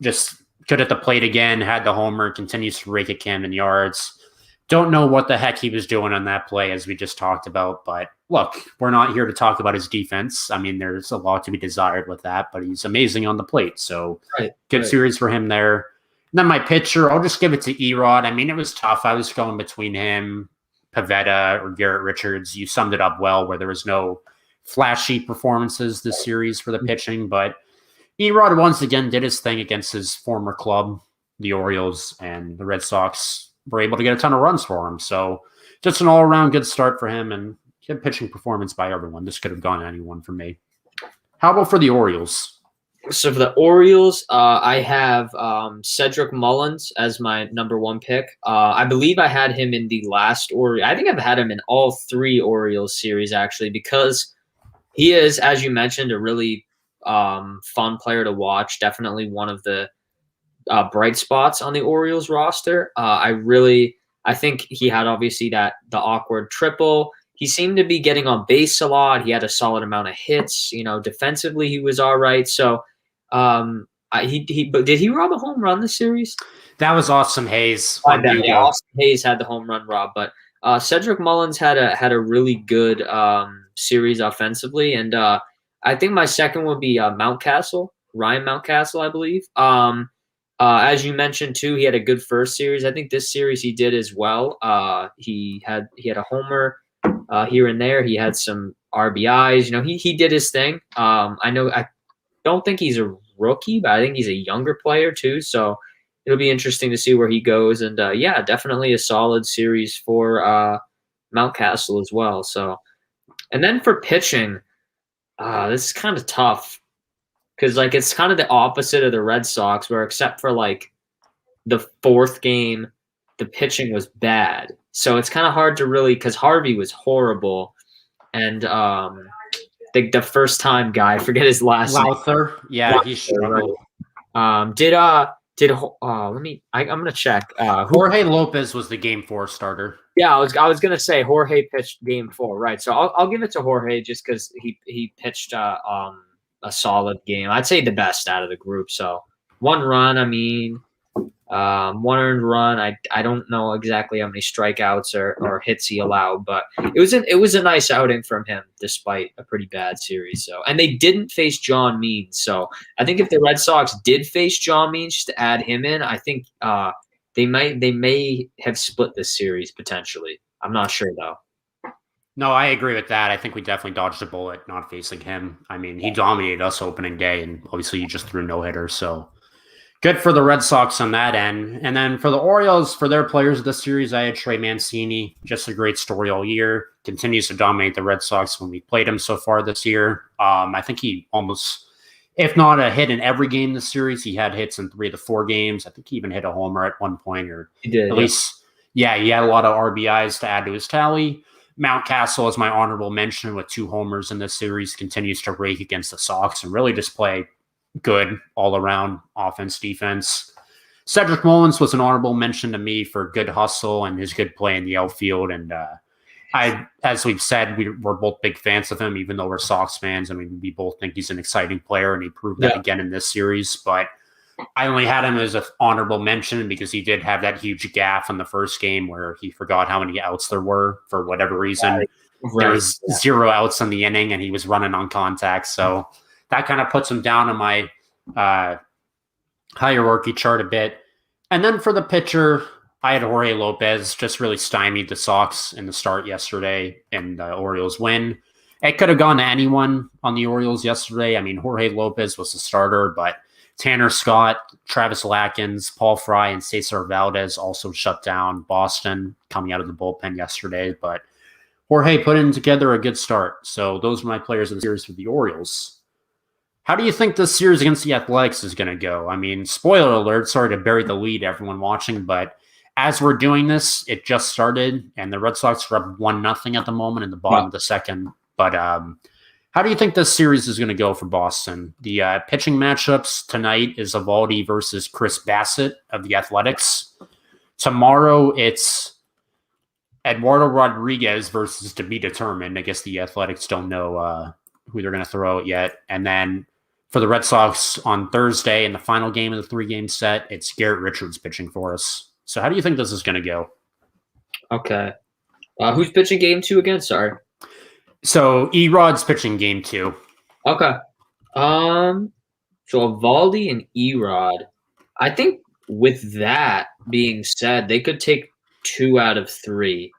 Just good at the plate again, had the homer, continues to rake at Camden Yards. Don't know what the heck he was doing on that play, as we just talked about. But look, we're not here to talk about his defense. I mean, there's a lot to be desired with that, but he's amazing on the plate. So good series for him there. And then my pitcher, I'll just give it to Erod. I mean, it was tough. I was going between him, Pivetta, or Garrett Richards. You summed it up well, where there was no flashy performances this series for the pitching, but Erod once again did his thing against his former club, the Orioles, and the Red Sox were able to get a ton of runs for him. So just an all-around good start for him, and good pitching performance by everyone. This could have gone anyone for me. How about for the Orioles? So for the Orioles, I have Cedric Mullins as my number 1 pick. I believe I had him in the last I think I've had him in all 3 Orioles series, actually, because he is, as you mentioned, a really fun player to watch. Definitely one of the bright spots on the Orioles roster. I think he had obviously the awkward triple. He seemed to be getting on base a lot. He had a solid amount of hits. Defensively he was all right. So but did he rob a home run this series? That was Austin Hayes. Austin Hayes had the home run rob, but Cedric Mullins had a really good series offensively, and I think my second would be Ryan Mountcastle, I believe. As you mentioned too, he had a good first series. I think this series he did as well. He had a homer here and there. He had some RBIs. He did his thing. I don't think he's a rookie, but I think he's a younger player too. So it'll be interesting to see where he goes. And definitely a solid series for Mountcastle as well. So, and then for pitching. This is kind of tough because it's kind of the opposite of the Red Sox, where except for the 4th game, the pitching was bad. So it's kind of hard to really, because Harvey was horrible, and the first time guy, I forget his last name. Lowther, he struggled. Right. I'm gonna check. Jorge Lopez was the Game 4 starter. Yeah, I was gonna say Jorge pitched Game 4, right? So I'll give it to Jorge just because he pitched a solid game. I'd say the best out of the group. So 1 run, 1 earned run. I don't know exactly how many strikeouts or hits he allowed, but it was a nice outing from him despite a pretty bad series. So, and they didn't face John Means. So I think if the Red Sox did face John Means, just to add him in, I think they may have split this series potentially. I'm not sure though. No, I agree with that. I think we definitely dodged a bullet not facing him. I mean, he dominated us opening day, and obviously he just threw no hitter. So good for the Red Sox on that end. And then for the Orioles, for their players of the series, I had Trey Mancini. Just a great story all year. Continues to dominate the Red Sox when we played him so far this year. I think he almost if not a hit in every game this series. He had hits in 3 of the 4 games. I think he even hit a homer at one point, or He did, at least, he had a lot of RBIs to add to his tally. Mountcastle is my honorable mention with 2 homers in this series, continues to rake against the Sox and really just play good all around offense, defense. Cedric Mullins was an honorable mention to me for good hustle and his good play in the outfield. And as we've said, we're both big fans of him, even though we're Sox fans. I mean, we both think he's an exciting player, and he proved that again in this series. But I only had him as an honorable mention because he did have that huge gaffe in the first game where he forgot how many outs there were for whatever reason. Right. There was 0 outs in the inning, and he was running on contact. So that kind of puts him down on my hierarchy chart a bit. And then for the pitcher, I had Jorge Lopez, just really stymied the Sox in the start yesterday and the Orioles win. It could have gone to anyone on the Orioles yesterday. I mean, Jorge Lopez was the starter, but Tanner Scott, Travis Latkins, Paul Fry, and Cesar Valdez also shut down Boston coming out of the bullpen yesterday. But Jorge put in together a good start. So those are my players in the series for the Orioles. How do you think this series against the Athletics is going to go? I mean, spoiler alert, sorry to bury the lead, everyone watching, but as we're doing this, it just started, and the Red Sox are up 1-0 at the moment in the bottom of the second. But how do you think this series is going to go for Boston? The pitching matchups tonight is Eovaldi versus Chris Bassett of the Athletics. Tomorrow, it's Eduardo Rodriguez versus to be determined. I guess the Athletics don't know who they're going to throw out yet. And then for the Red Sox on Thursday in the final game of the 3-game set, it's Garrett Richards pitching for us. So how do you think this is going to go? Okay. Who's pitching game 2 again? Sorry. So Erod's pitching game 2. Okay. So Eovaldi and Erod. I think with that being said, they could take 2 out of 3.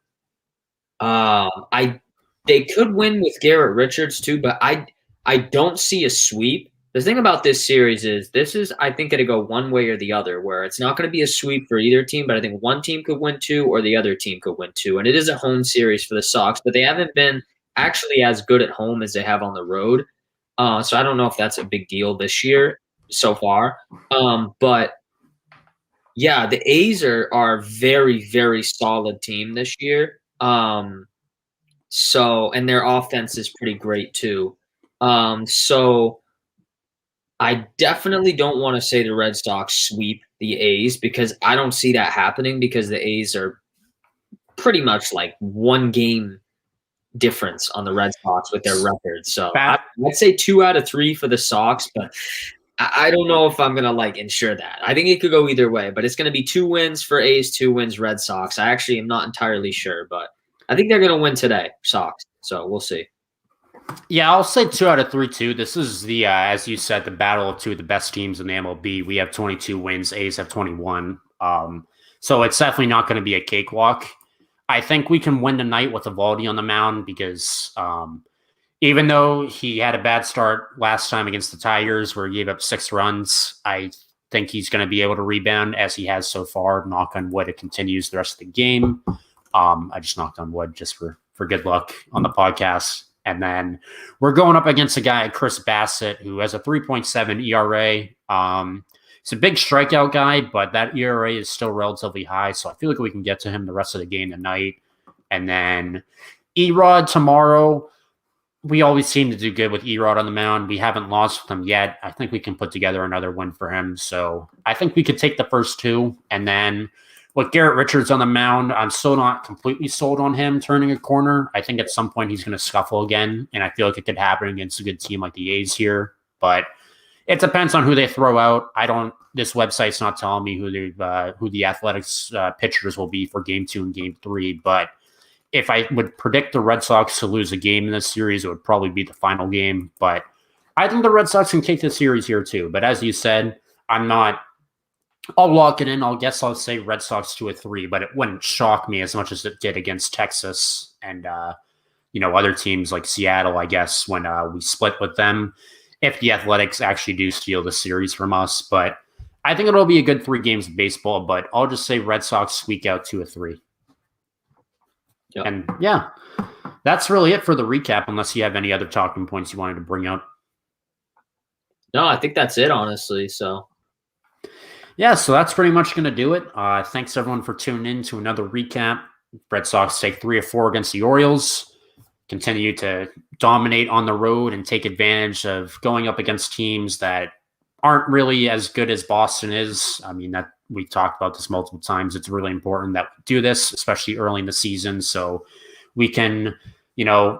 They could win with Garrett Richards too, but I don't see a sweep. The thing about this series is I think, going to go one way or the other, where it's not going to be a sweep for either team, but I think one team could win 2 or the other team could win 2. And it is a home series for the Sox, but they haven't been actually as good at home as they have on the road. So I don't know if that's a big deal this year so far. But yeah, the A's are very, very solid team this year. So, and their offense is pretty great too. So I definitely don't want to say the Red Sox sweep the A's because I don't see that happening because the A's are pretty much like 1 game difference on the Red Sox with their record. So I'd say 2 out of 3 for the Sox, but I don't know if I'm going to ensure that. I think it could go either way, but it's going to be 2 wins for A's, 2 wins Red Sox. I actually am not entirely sure, but I think they're going to win today, Sox. So we'll see. Yeah, I'll say 2 out of 3 too. This is the, as you said, the battle of 2 of the best teams in the MLB. We have 22 wins. A's have 21. So it's definitely not going to be a cakewalk. I think we can win tonight with Eovaldi on the mound because even though he had a bad start last time against the Tigers where he gave up 6 runs, I think he's going to be able to rebound as he has so far. Knock on wood, it continues the rest of the game. I just knocked on wood just for good luck on the podcast. And then we're going up against a guy, Chris Bassett, who has a 3.7 ERA. He's a big strikeout guy, but that ERA is still relatively high. So I feel like we can get to him the rest of the game tonight. And then Erod tomorrow. We always seem to do good with Erod on the mound. We haven't lost with him yet. I think we can put together another win for him. So I think we could take the first 2. And then with Garrett Richards on the mound, I'm still not completely sold on him turning a corner. I think at some point he's going to scuffle again, and I feel like it could happen against a good team like the A's here. But it depends on who they throw out. This website's not telling me who the Athletics pitchers will be for Game 2 and Game 3. But if I would predict the Red Sox to lose a game in this series, it would probably be the final game. But I think the Red Sox can take the series here too. But as you said, I'll lock it in. I'll say Red Sox 2 or 3, but it wouldn't shock me as much as it did against Texas and other teams like Seattle, I guess, when we split with them, if the Athletics actually do steal the series from us. But I think it'll be a good 3 games of baseball, but I'll just say Red Sox squeak out 2 or 3. Yep. And yeah, that's really it for the recap, unless you have any other talking points you wanted to bring up. No, I think that's it, honestly. So Yeah, so that's pretty much going to do it. Thanks everyone for tuning in to another recap. Red Sox take 3 or 4 against the Orioles, continue to dominate on the road and take advantage of going up against teams that aren't really as good as Boston is. I mean, that we talked about this multiple times. It's really important that we do this, especially early in the season, so we can,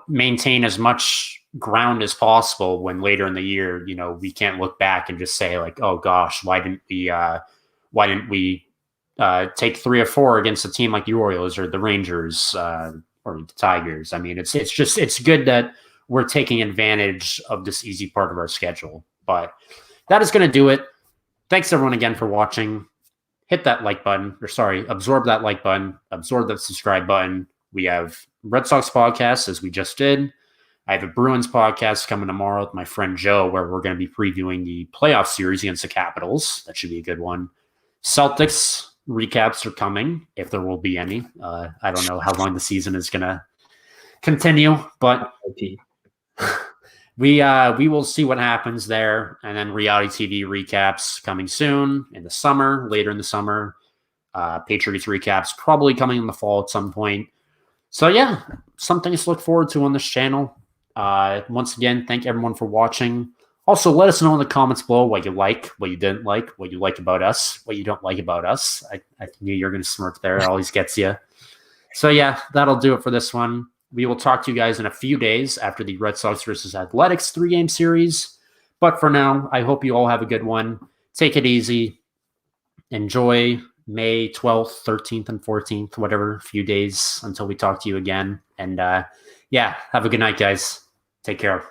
maintain as much ground as possible when later in the year, we can't look back and just say like, oh gosh, why didn't we take 3 or 4 against a team like the Orioles or the Rangers or the Tigers? I mean, it's good that we're taking advantage of this easy part of our schedule. But that is going to do it. Thanks everyone again for watching. Hit that like button, absorb that like button, absorb that subscribe button. We have Red Sox podcast, as we just did. I have a Bruins podcast coming tomorrow with my friend Joe, where we're going to be previewing the playoff series against the Capitals. That should be a good one. Celtics recaps are coming, if there will be any. I don't know how long the season is going to continue, but we will see what happens there. And then reality TV recaps coming soon in the summer, later in the summer. Patriots recaps probably coming in the fall at some point. So yeah, some things to look forward to on this channel. Once again, thank everyone for watching. Also, let us know in the comments below what you like, what you didn't like, what you like about us, what you don't like about us. I knew you were going to smirk there. It always gets you. So yeah, that'll do it for this one. We will talk to you guys in a few days after the Red Sox versus Athletics 3-game series. But for now, I hope you all have a good one. Take it easy. Enjoy May 12th, 13th, and 14th, whatever, few days until we talk to you again. And yeah, have a good night, guys. Take care.